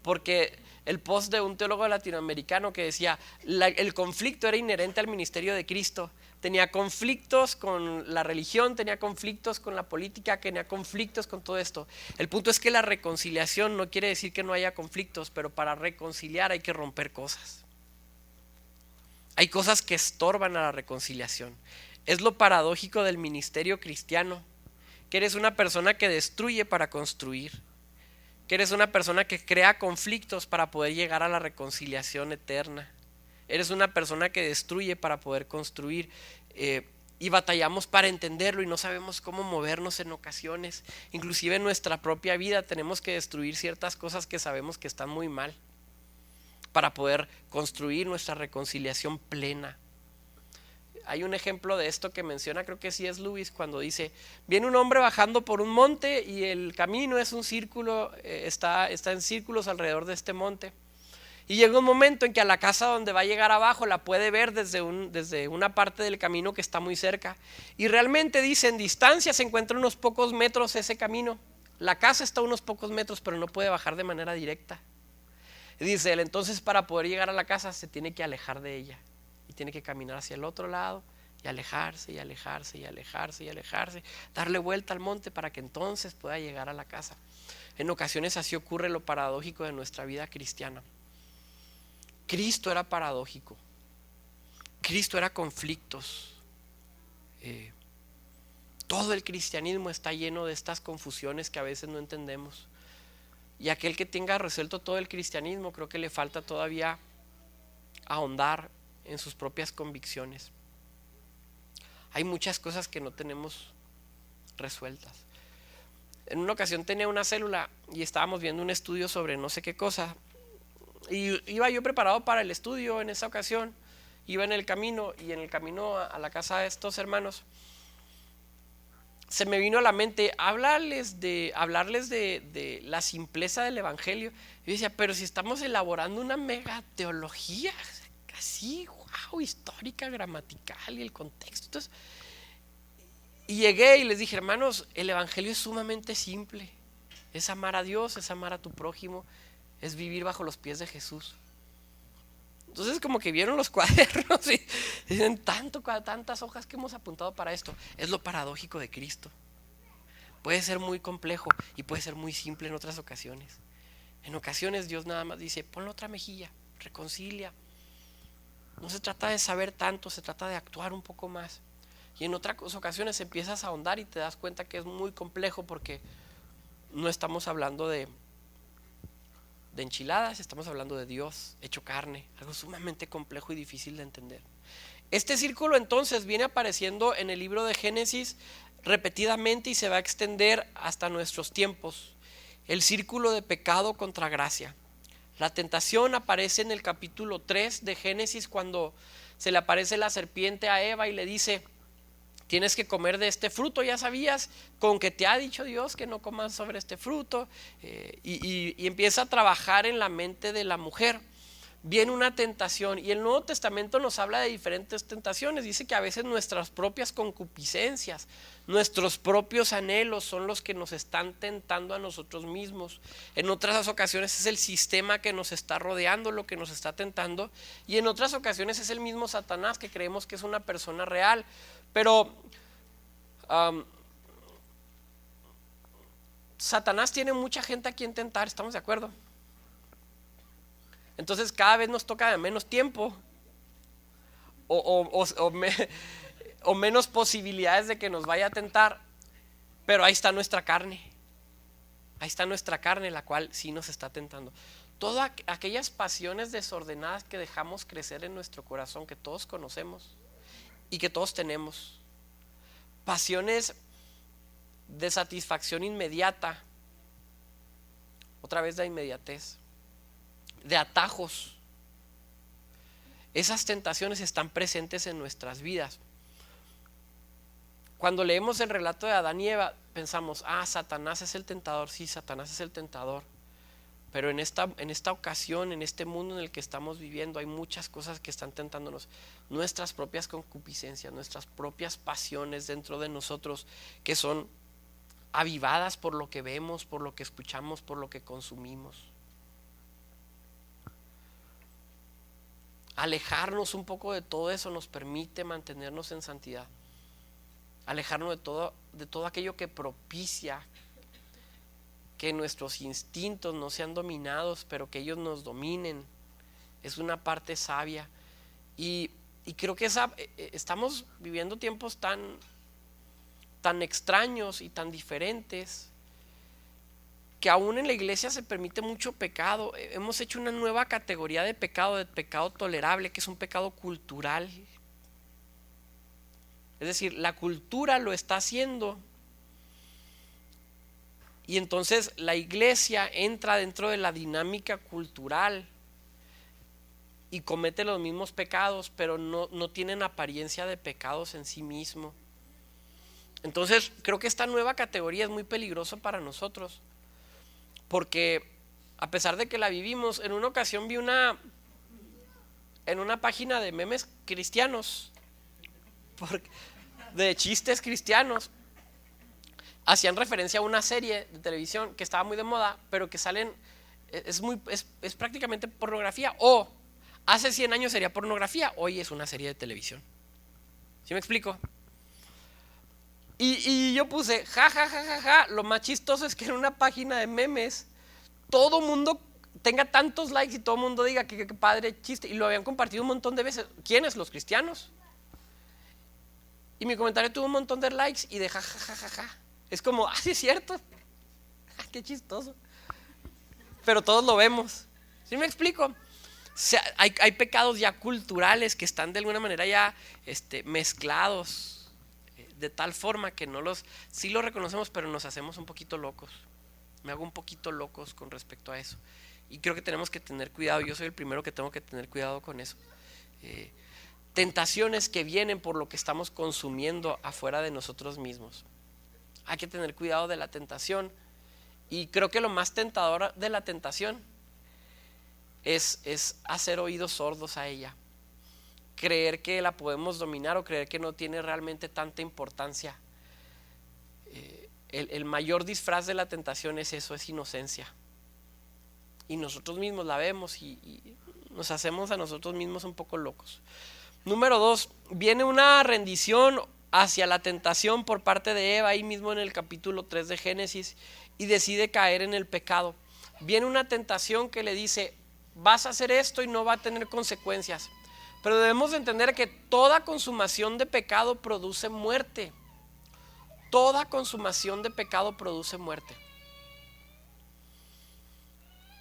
Porque el post de un teólogo latinoamericano que decía el conflicto era inherente al ministerio de Cristo. Tenía conflictos con la religión, tenía conflictos con la política, tenía conflictos con todo esto. El punto es que la reconciliación no quiere decir que no haya conflictos, pero para reconciliar hay que romper cosas. Hay cosas que estorban a la reconciliación. Es lo paradójico del ministerio cristiano, que eres una persona que destruye para construir, que eres una persona que crea conflictos para poder llegar a la reconciliación eterna. Eres una persona que destruye para poder construir, y batallamos para entenderlo y no sabemos cómo movernos en ocasiones. Inclusive en nuestra propia vida tenemos que destruir ciertas cosas que sabemos que están muy mal para poder construir nuestra reconciliación plena. Hay un ejemplo de esto que menciona, creo que sí es Lewis, cuando dice: viene un hombre bajando por un monte y el camino es un círculo, está en círculos alrededor de este monte. Y llega un momento en que a la casa donde va a llegar abajo la puede ver desde una parte del camino que está muy cerca. Y realmente dice, en distancia se encuentra unos pocos metros ese camino. La casa está a unos pocos metros, pero no puede bajar de manera directa. Y dice él, entonces para poder llegar a la casa se tiene que alejar de ella. Y tiene que caminar hacia el otro lado y alejarse y alejarse y alejarse y alejarse. Darle vuelta al monte para que entonces pueda llegar a la casa. En ocasiones así ocurre lo paradójico de nuestra vida cristiana. Cristo era paradójico. Cristo era conflictos. Todo el cristianismo está lleno de estas confusiones que a veces no entendemos. Y aquel que tenga resuelto todo el cristianismo, creo que le falta todavía ahondar en sus propias convicciones. Hay muchas cosas que no tenemos resueltas. En una ocasión tenía una célula y estábamos viendo un estudio sobre no sé qué cosa. Y iba yo preparado para el estudio en esa ocasión. Iba en el camino y en el camino a la casa de estos hermanos se me vino a la mente hablarles de la simpleza del evangelio. Yo decía, pero si estamos elaborando una mega teología así, wow, histórica, gramatical y el contexto. Entonces, y llegué y les dije, hermanos, el evangelio es sumamente simple. Es amar a Dios, es amar a tu prójimo, es vivir bajo los pies de Jesús. Entonces como que vieron los cuadernos y dicen tantas hojas que hemos apuntado para esto. Es lo paradójico de Cristo. Puede ser muy complejo y puede ser muy simple en otras ocasiones. En ocasiones Dios nada más dice, ponle otra mejilla, reconcilia. No se trata de saber tanto, se trata de actuar un poco más. Y en otras ocasiones empiezas a ahondar y te das cuenta que es muy complejo porque no estamos hablando de enchiladas, estamos hablando de Dios hecho carne, algo sumamente complejo y difícil de entender. Este círculo entonces viene apareciendo en el libro de Génesis repetidamente y se va a extender hasta nuestros tiempos. El círculo de pecado contra gracia. La tentación aparece en el capítulo 3 de Génesis cuando se le aparece la serpiente a Eva y le dice, tienes que comer de este fruto, ya sabías, con que te ha dicho Dios que no comas sobre este fruto, y empieza a trabajar en la mente de la mujer. Viene una tentación y el Nuevo Testamento nos habla de diferentes tentaciones. Dice que a veces nuestras propias concupiscencias, nuestros propios anhelos son los que nos están tentando a nosotros mismos. En otras ocasiones es el sistema que nos está rodeando lo que nos está tentando, y en otras ocasiones es el mismo Satanás que creemos que es una persona real. Pero Satanás tiene mucha gente a quien tentar, ¿estamos de acuerdo? Entonces cada vez nos toca de menos tiempo o menos posibilidades de que nos vaya a tentar, pero ahí está nuestra carne. Ahí está nuestra carne, la cual sí nos está tentando. Todas aquellas pasiones desordenadas que dejamos crecer en nuestro corazón, que todos conocemos y que todos tenemos. Pasiones de satisfacción inmediata, otra vez de inmediatez, de atajos. Esas tentaciones están presentes en nuestras vidas. Cuando leemos el relato de Adán y Eva, pensamos, Satanás es el tentador. Sí, Satanás es el tentador. Pero en esta ocasión, en este mundo en el que estamos viviendo, hay muchas cosas que están tentándonos. Nuestras propias concupiscencias, nuestras propias pasiones dentro de nosotros, que son avivadas por lo que vemos, por lo que escuchamos, por lo que consumimos. Alejarnos un poco de todo eso nos permite mantenernos en santidad. Alejarnos de todo aquello que propicia que nuestros instintos no sean dominados, pero que ellos nos dominen. Es una parte sabia. Y creo que estamos viviendo tiempos tan extraños y tan diferentes, que aún en la iglesia se permite mucho pecado. Hemos hecho una nueva categoría de pecado tolerable, que es un pecado cultural. Es decir, la cultura lo está haciendo. Y entonces la iglesia entra dentro de la dinámica cultural y comete los mismos pecados, pero no tienen apariencia de pecados en sí mismo. Entonces creo que esta nueva categoría es muy peligrosa para nosotros, porque a pesar de que la vivimos, en una ocasión vi en una página de memes cristianos, de chistes cristianos, hacían referencia a una serie de televisión que estaba muy de moda, pero que salen, es prácticamente pornografía. O hace 100 años sería pornografía, hoy es una serie de televisión. ¿Sí me explico? Y yo puse, lo más chistoso es que en una página de memes todo mundo tenga tantos likes y todo el mundo diga que padre chiste, y lo habían compartido un montón de veces. ¿Quiénes? Los cristianos. Y mi comentario tuvo un montón de likes y de jajajaja. Es como, sí es cierto, qué chistoso. Pero todos lo vemos. ¿Sí me explico? O sea, hay pecados ya culturales que están de alguna manera ya mezclados, de tal forma que sí los reconocemos, pero nos hacemos un poquito locos. Me hago un poquito locos con respecto a eso. Y creo que tenemos que tener cuidado. Yo soy el primero que tengo que tener cuidado con eso. Tentaciones que vienen por lo que estamos consumiendo afuera de nosotros mismos. Hay que tener cuidado de la tentación. Y creo que lo más tentador de la tentación es hacer oídos sordos a ella. Creer que la podemos dominar o creer que no tiene realmente tanta importancia. El mayor disfraz de la tentación es eso, es inocencia. Y nosotros mismos la vemos y nos hacemos a nosotros mismos un poco locos. Número 2, viene una rendición hacia la tentación por parte de Eva, ahí mismo en el capítulo 3 de Génesis, y decide caer en el pecado. Viene una tentación que le dice, vas a hacer esto y no va a tener consecuencias. Pero debemos de entender que toda consumación de pecado produce muerte. Toda consumación de pecado produce muerte.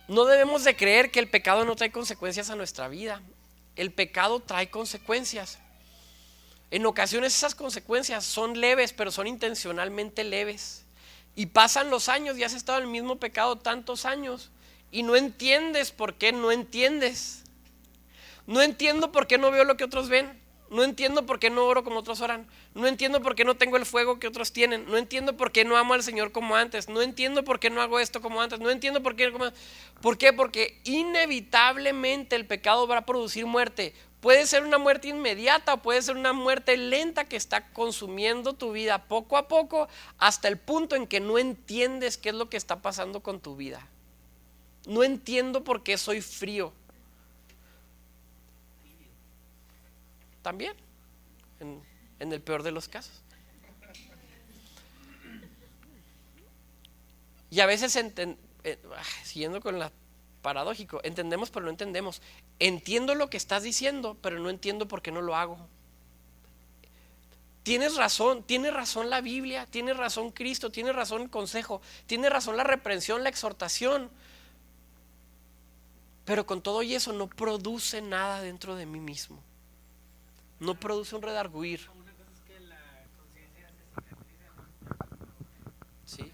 No debemos de creer que el pecado no trae consecuencias a nuestra vida. El pecado trae consecuencias. En ocasiones esas consecuencias son leves, pero son intencionalmente leves. Y pasan los años y has estado en el mismo pecado tantos años y no entiendes por qué no entiendes. No entiendo por qué no veo lo que otros ven. No entiendo por qué no oro como otros oran. No entiendo por qué no tengo el fuego que otros tienen. No entiendo por qué no amo al Señor como antes. No entiendo por qué no hago esto como antes. No entiendo por qué. ¿Por qué? Porque inevitablemente el pecado va a producir muerte. Puede ser una muerte inmediata o puede ser una muerte lenta que está consumiendo tu vida poco a poco hasta el punto en que no entiendes qué es lo que está pasando con tu vida. No entiendo por qué soy frío. También, en el peor de los casos. Y a veces, siguiendo con la paradójico, entendemos pero no entendemos. Entiendo lo que estás diciendo, pero no entiendo por qué no lo hago. Tienes razón, tiene razón la Biblia, tiene razón Cristo, tiene razón el consejo, tiene razón la reprensión, la exhortación. Pero con todo y eso no produce nada dentro de mí mismo. No produce un redarguir. Una cosa es que la conciencia se cicatriza, ¿no? Sí.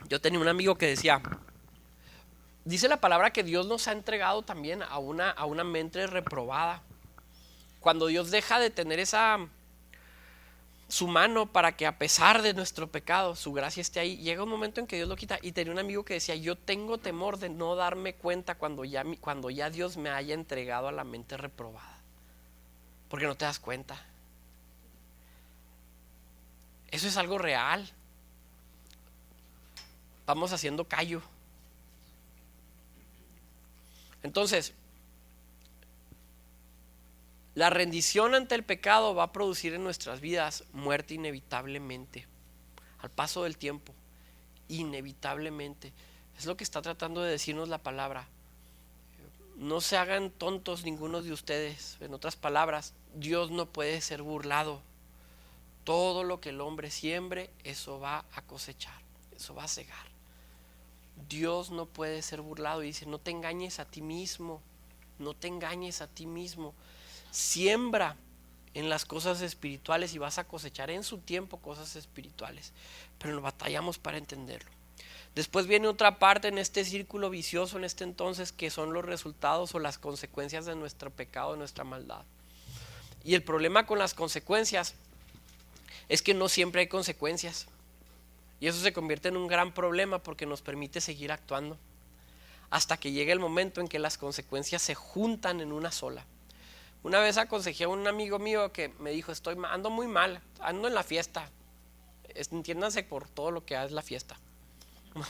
Yo tenía un amigo que decía, Dice la palabra que Dios nos ha entregado también a una mente reprobada. Cuando Dios deja de tener su mano para que a pesar de nuestro pecado, su gracia esté ahí, llega un momento en que Dios lo quita. Y tenía un amigo que decía, yo tengo temor de no darme cuenta cuando ya Dios me haya entregado a la mente reprobada, porque no te das cuenta. Eso es algo real. Vamos haciendo callo. Entonces, la rendición ante el pecado va a producir en nuestras vidas muerte inevitablemente, al paso del tiempo, inevitablemente. Es lo que está tratando de decirnos la palabra. No se hagan tontos ninguno de ustedes. En otras palabras, Dios no puede ser burlado. Todo lo que el hombre siembre, eso va a cosechar, eso va a cegar. Dios no puede ser burlado. Y dice, no te engañes a ti mismo, no te engañes a ti mismo. Siembra en las cosas espirituales y vas a cosechar en su tiempo cosas espirituales, pero nos batallamos para entenderlo. Después viene otra parte en este círculo vicioso en este entonces, que son los resultados o las consecuencias de nuestro pecado, de nuestra maldad. Y el problema con las consecuencias es que no siempre hay consecuencias, y eso se convierte en un gran problema porque nos permite seguir actuando hasta que llegue el momento en que las consecuencias se juntan en una sola. Una vez aconsejé a un amigo mío que me dijo, ando muy mal, ando en la fiesta. Entiéndanse por todo lo que es la fiesta.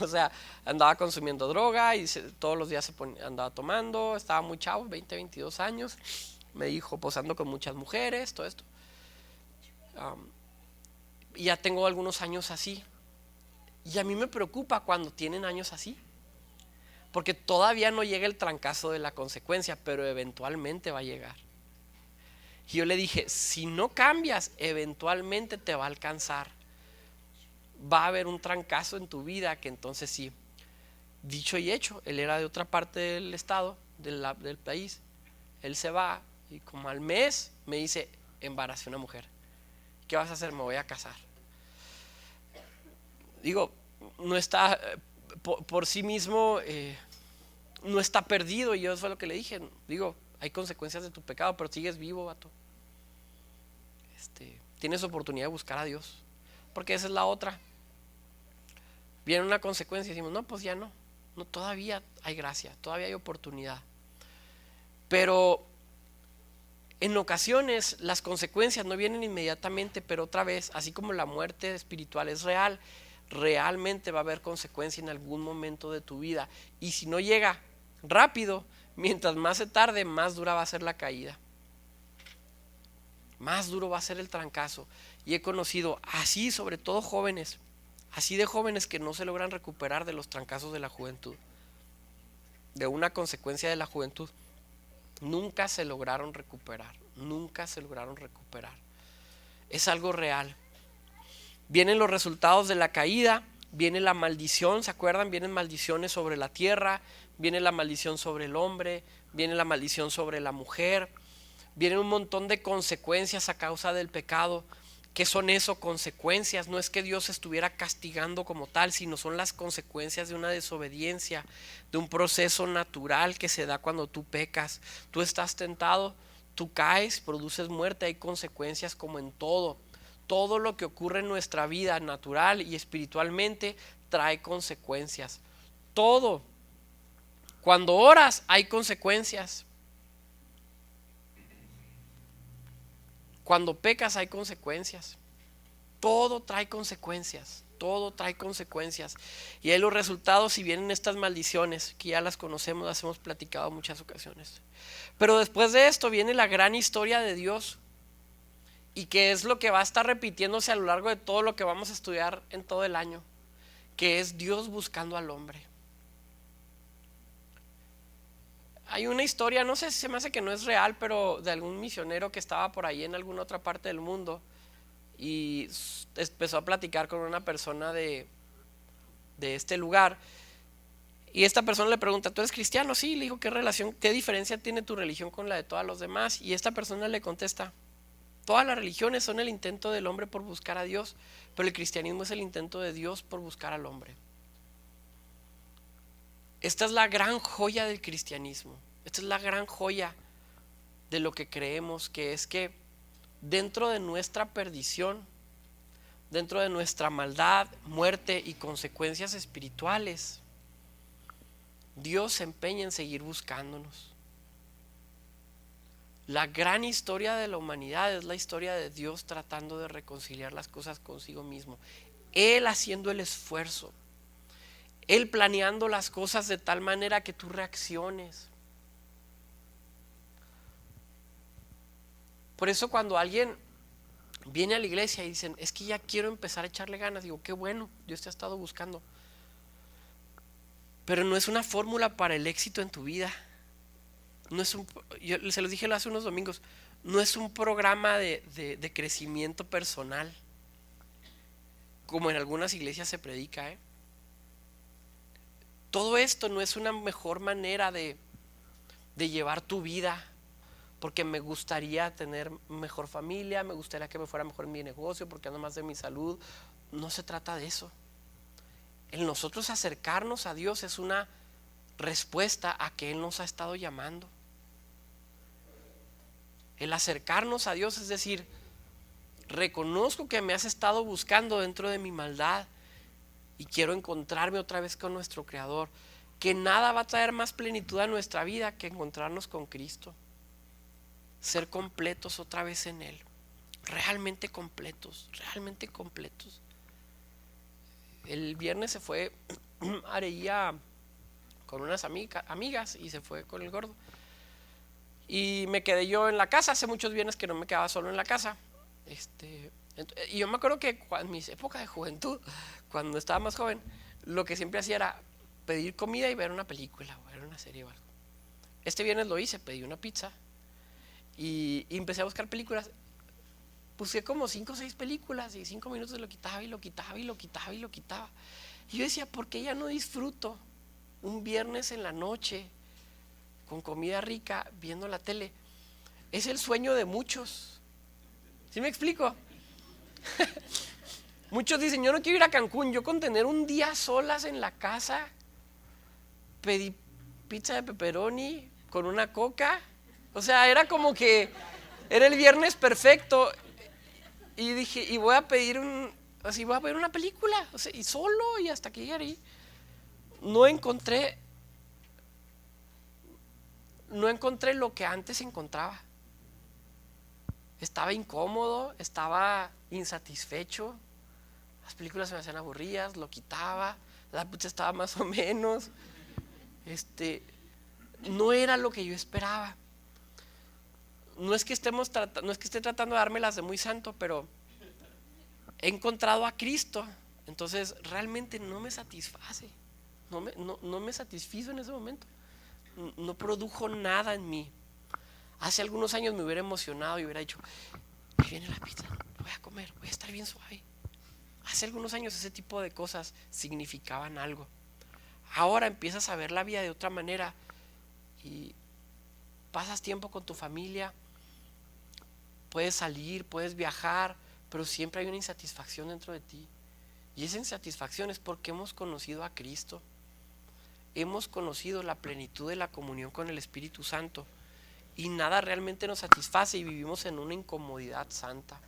O sea, andaba consumiendo droga y todos los días andaba tomando, estaba muy chavo, 20, 22 años. Me dijo, posando con muchas mujeres, todo esto. Y ya tengo algunos años así. Y a mí me preocupa cuando tienen años así, porque todavía no llega el trancazo de la consecuencia, pero eventualmente va a llegar. Y yo le dije, si no cambias, eventualmente te va a alcanzar. Va a haber un trancazo en tu vida que entonces sí. Dicho y hecho, él era de otra parte del estado, del país. Él se va y como al mes me dice, embaracé a una mujer. ¿Qué vas a hacer? Me voy a casar. Digo, no está por sí mismo, no está perdido. Y yo eso fue lo que le dije. Digo, hay consecuencias de tu pecado, pero sigues vivo, vato. Tienes oportunidad de buscar a Dios, porque esa es la otra. Viene una consecuencia y decimos, no, pues ya no, todavía hay gracia, todavía hay oportunidad. Pero en ocasiones las consecuencias no vienen inmediatamente, pero otra vez, así como la muerte espiritual es real, realmente va a haber consecuencia en algún momento de tu vida. Y si no llega rápido, mientras más se tarde, más dura va a ser la caída, más duro va a ser el trancazo. Y he conocido así, sobre todo jóvenes, así de jóvenes que no se logran recuperar de los trancazos de la juventud, de una consecuencia de la juventud. Nunca se lograron recuperar, nunca se lograron recuperar. Es algo real. Vienen los resultados de la caída, viene la maldición, ¿se acuerdan? Vienen maldiciones sobre la tierra, viene la maldición sobre el hombre, viene la maldición sobre la mujer. Vienen un montón de consecuencias a causa del pecado. ¿Qué son eso? Consecuencias. No es que Dios estuviera castigando como tal, sino son las consecuencias de una desobediencia, de un proceso natural que se da cuando tú pecas. Tú estás tentado, tú caes, produces muerte. Hay consecuencias como en todo. Todo lo que ocurre en nuestra vida natural y espiritualmente trae consecuencias. Todo. Cuando oras hay consecuencias. Cuando pecas hay consecuencias. Todo trae consecuencias. Todo trae consecuencias. Y ahí los resultados, si vienen estas maldiciones, que ya las conocemos, las hemos platicado en muchas ocasiones. Pero después de esto viene la gran historia de Dios. Y que es lo que va a estar repitiéndose a lo largo de todo lo que vamos a estudiar en todo el año. Que es Dios buscando al hombre. Hay una historia, no sé si se me hace que no es real, pero de algún misionero que estaba por ahí en alguna otra parte del mundo y empezó a platicar con una persona de este lugar. Y esta persona le pregunta, ¿tú eres cristiano? Sí, le dijo, ¿qué relación, qué diferencia tiene tu religión con la de todos los demás? Y esta persona le contesta, todas las religiones son el intento del hombre por buscar a Dios, pero el cristianismo es el intento de Dios por buscar al hombre. Esta es la gran joya del cristianismo. Esta es la gran joya de lo que creemos, que es que dentro de nuestra perdición, dentro de nuestra maldad, muerte y consecuencias espirituales, Dios se empeña en seguir buscándonos. La gran historia de la humanidad es la historia de Dios tratando de reconciliar las cosas consigo mismo. Él haciendo el esfuerzo. Él planeando las cosas de tal manera que tú reacciones. Por eso cuando alguien viene a la iglesia y dicen, es que ya quiero empezar a echarle ganas, digo, qué bueno, Dios te ha estado buscando. Pero no es una fórmula para el éxito en tu vida. No es yo se los dije hace unos domingos, no es un programa de crecimiento personal, como en algunas iglesias se predica, ¿eh? Todo esto no es una mejor manera de llevar tu vida, porque me gustaría tener mejor familia, me gustaría que me fuera mejor en mi negocio, porque ando más de mi salud. No se trata de eso. El nosotros acercarnos a Dios es una respuesta a que Él nos ha estado llamando. El acercarnos a Dios es decir, reconozco que me has estado buscando dentro de mi maldad y quiero encontrarme otra vez con nuestro Creador, que nada va a traer más plenitud a nuestra vida que encontrarnos con Cristo, ser completos otra vez en Él, realmente completos, realmente completos. El viernes se fue Areía con unas amigas y se fue con el gordo. Y me quedé yo en la casa. Hace muchos viernes que no me quedaba solo en la casa. Y yo me acuerdo que en mis épocas de juventud, cuando estaba más joven, lo que siempre hacía era pedir comida y ver una película o ver una serie o algo. Este viernes lo hice, pedí una pizza y empecé a buscar películas. Busqué como 5 o 6 películas y 5 minutos lo quitaba y lo quitaba y lo quitaba y lo quitaba. Y yo decía, ¿por qué ya no disfruto un viernes en la noche con comida rica viendo la tele? Es el sueño de muchos. ¿Sí me explico? Muchos dicen, yo no quiero ir a Cancún. Yo con tener un día solas en la casa, pedí pizza de pepperoni con una coca. O sea, era como que era el viernes perfecto. Y dije, y voy a pedir voy a pedir una película, o sea, y solo, y hasta que llegué ahí, no encontré lo que antes encontraba. Estaba incómodo, estaba insatisfecho, las películas se me hacían aburridas, lo quitaba, la pizza estaba más o menos, no era lo que yo esperaba. No es que esté tratando de dármelas de muy santo, pero he encontrado a Cristo, entonces realmente no me satisface, no me satisfizo en ese momento, no produjo nada en mí. Hace algunos años me hubiera emocionado y hubiera dicho, ahí viene la pizza, voy a comer, voy a estar bien suave. Hace algunos años ese tipo de cosas significaban algo. Ahora empiezas a ver la vida de otra manera y pasas tiempo con tu familia, puedes salir, puedes viajar, pero siempre hay una insatisfacción dentro de ti. Y esa insatisfacción es porque hemos conocido a Cristo, hemos conocido la plenitud de la comunión con el Espíritu Santo y nada realmente nos satisface y vivimos en una incomodidad santa.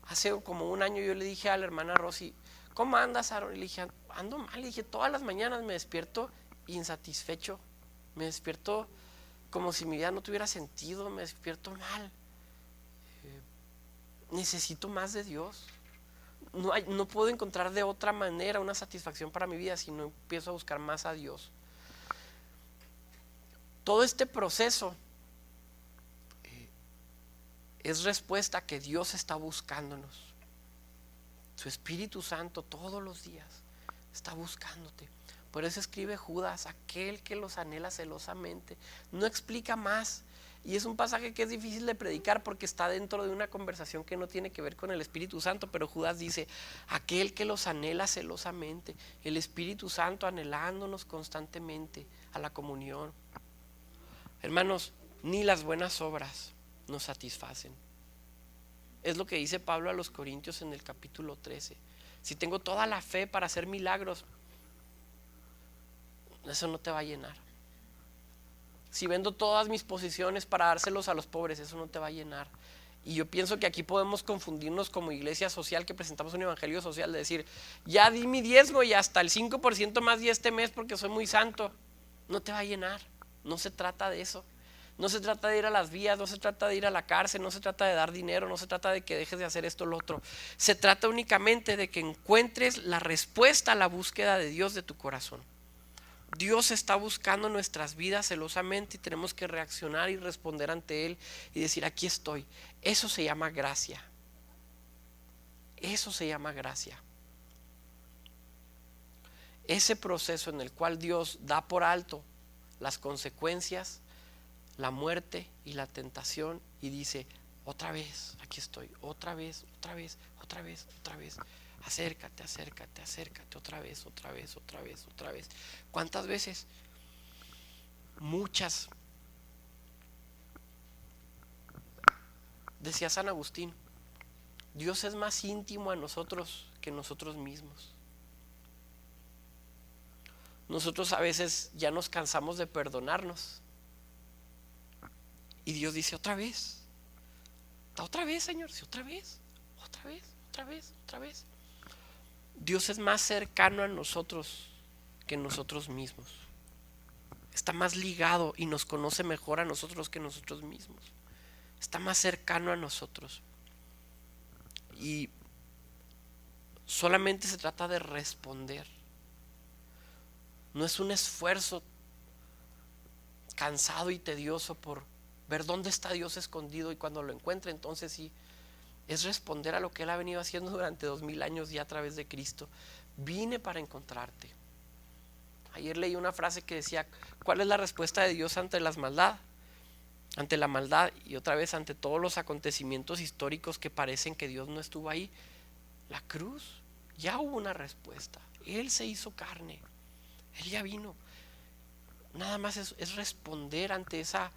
Hace como un año yo le dije a la hermana Rosy, ¿cómo andas, Aaron? Y le dije, ando mal. Le dije, todas las mañanas me despierto insatisfecho, me despierto como si mi vida no tuviera sentido, me despierto mal. Necesito más de Dios. No puedo encontrar de otra manera una satisfacción para mi vida si no empiezo a buscar más a Dios. Todo este proceso es respuesta a que Dios está buscándonos. Su Espíritu Santo todos los días está buscándote. Por eso escribe Judas, aquel que los anhela celosamente. No explica más. Y es un pasaje que es difícil de predicar porque está dentro de una conversación que no tiene que ver con el Espíritu Santo, pero Judas dice, aquel que los anhela celosamente, el Espíritu Santo anhelándonos constantemente a la comunión. Hermanos, ni las buenas obras nos satisfacen. Es lo que dice Pablo a los Corintios en el capítulo 13. Si tengo toda la fe para hacer milagros, eso no te va a llenar. Si vendo todas mis posiciones para dárselos a los pobres, eso no te va a llenar. Y yo pienso que aquí podemos confundirnos como iglesia social que presentamos un evangelio social, de decir, ya di mi diezmo y hasta el 5% más di este mes porque soy muy santo. No te va a llenar, no se trata de eso. No se trata de ir a las vías, no se trata de ir a la cárcel, no se trata de dar dinero, no se trata de que dejes de hacer esto o lo otro. Se trata únicamente de que encuentres la respuesta a la búsqueda de Dios de tu corazón. Dios está buscando nuestras vidas celosamente y tenemos que reaccionar y responder ante Él y decir, aquí estoy. Eso se llama gracia. Eso se llama gracia. Ese proceso en el cual Dios da por alto las consecuencias, la muerte y la tentación y dice, otra vez, aquí estoy, otra vez, otra vez, otra vez, otra vez. Acércate, acércate, acércate, otra vez, otra vez, otra vez, otra vez. ¿Cuántas veces? Muchas. Decía San Agustín, Dios es más íntimo a nosotros que nosotros mismos. Nosotros a veces ya nos cansamos de perdonarnos. Y Dios dice, otra vez, Señor, sí, otra vez, otra vez, otra vez, otra vez. Dios es más cercano a nosotros que nosotros mismos. Está más ligado y nos conoce mejor a nosotros que nosotros mismos. Está más cercano a nosotros. Y solamente se trata de responder. No es un esfuerzo cansado y tedioso por ver dónde está Dios escondido y cuando lo encuentre, entonces sí. Es responder a lo que Él ha venido haciendo durante 2000 años ya a través de Cristo. Vine para encontrarte. Ayer leí una frase que decía, ¿cuál es la respuesta de Dios ante la maldad? Ante la maldad y otra vez ante todos los acontecimientos históricos que parecen que Dios no estuvo ahí. La cruz, ya hubo una respuesta. Él se hizo carne. Él ya vino. Nada más es responder ante esa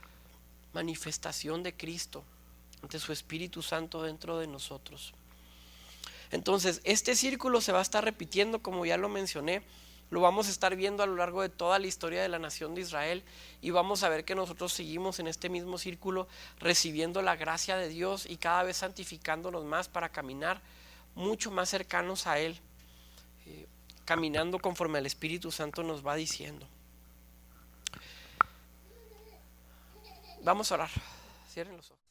manifestación de Cristo, ante su Espíritu Santo dentro de nosotros. Entonces, este círculo se va a estar repitiendo, como ya lo mencioné. Lo vamos a estar viendo a lo largo de toda la historia de la nación de Israel y vamos a ver que nosotros seguimos en este mismo círculo recibiendo la gracia de Dios y cada vez santificándonos más para caminar mucho más cercanos a Él, caminando conforme al Espíritu Santo nos va diciendo. Vamos a orar. Cierren los ojos.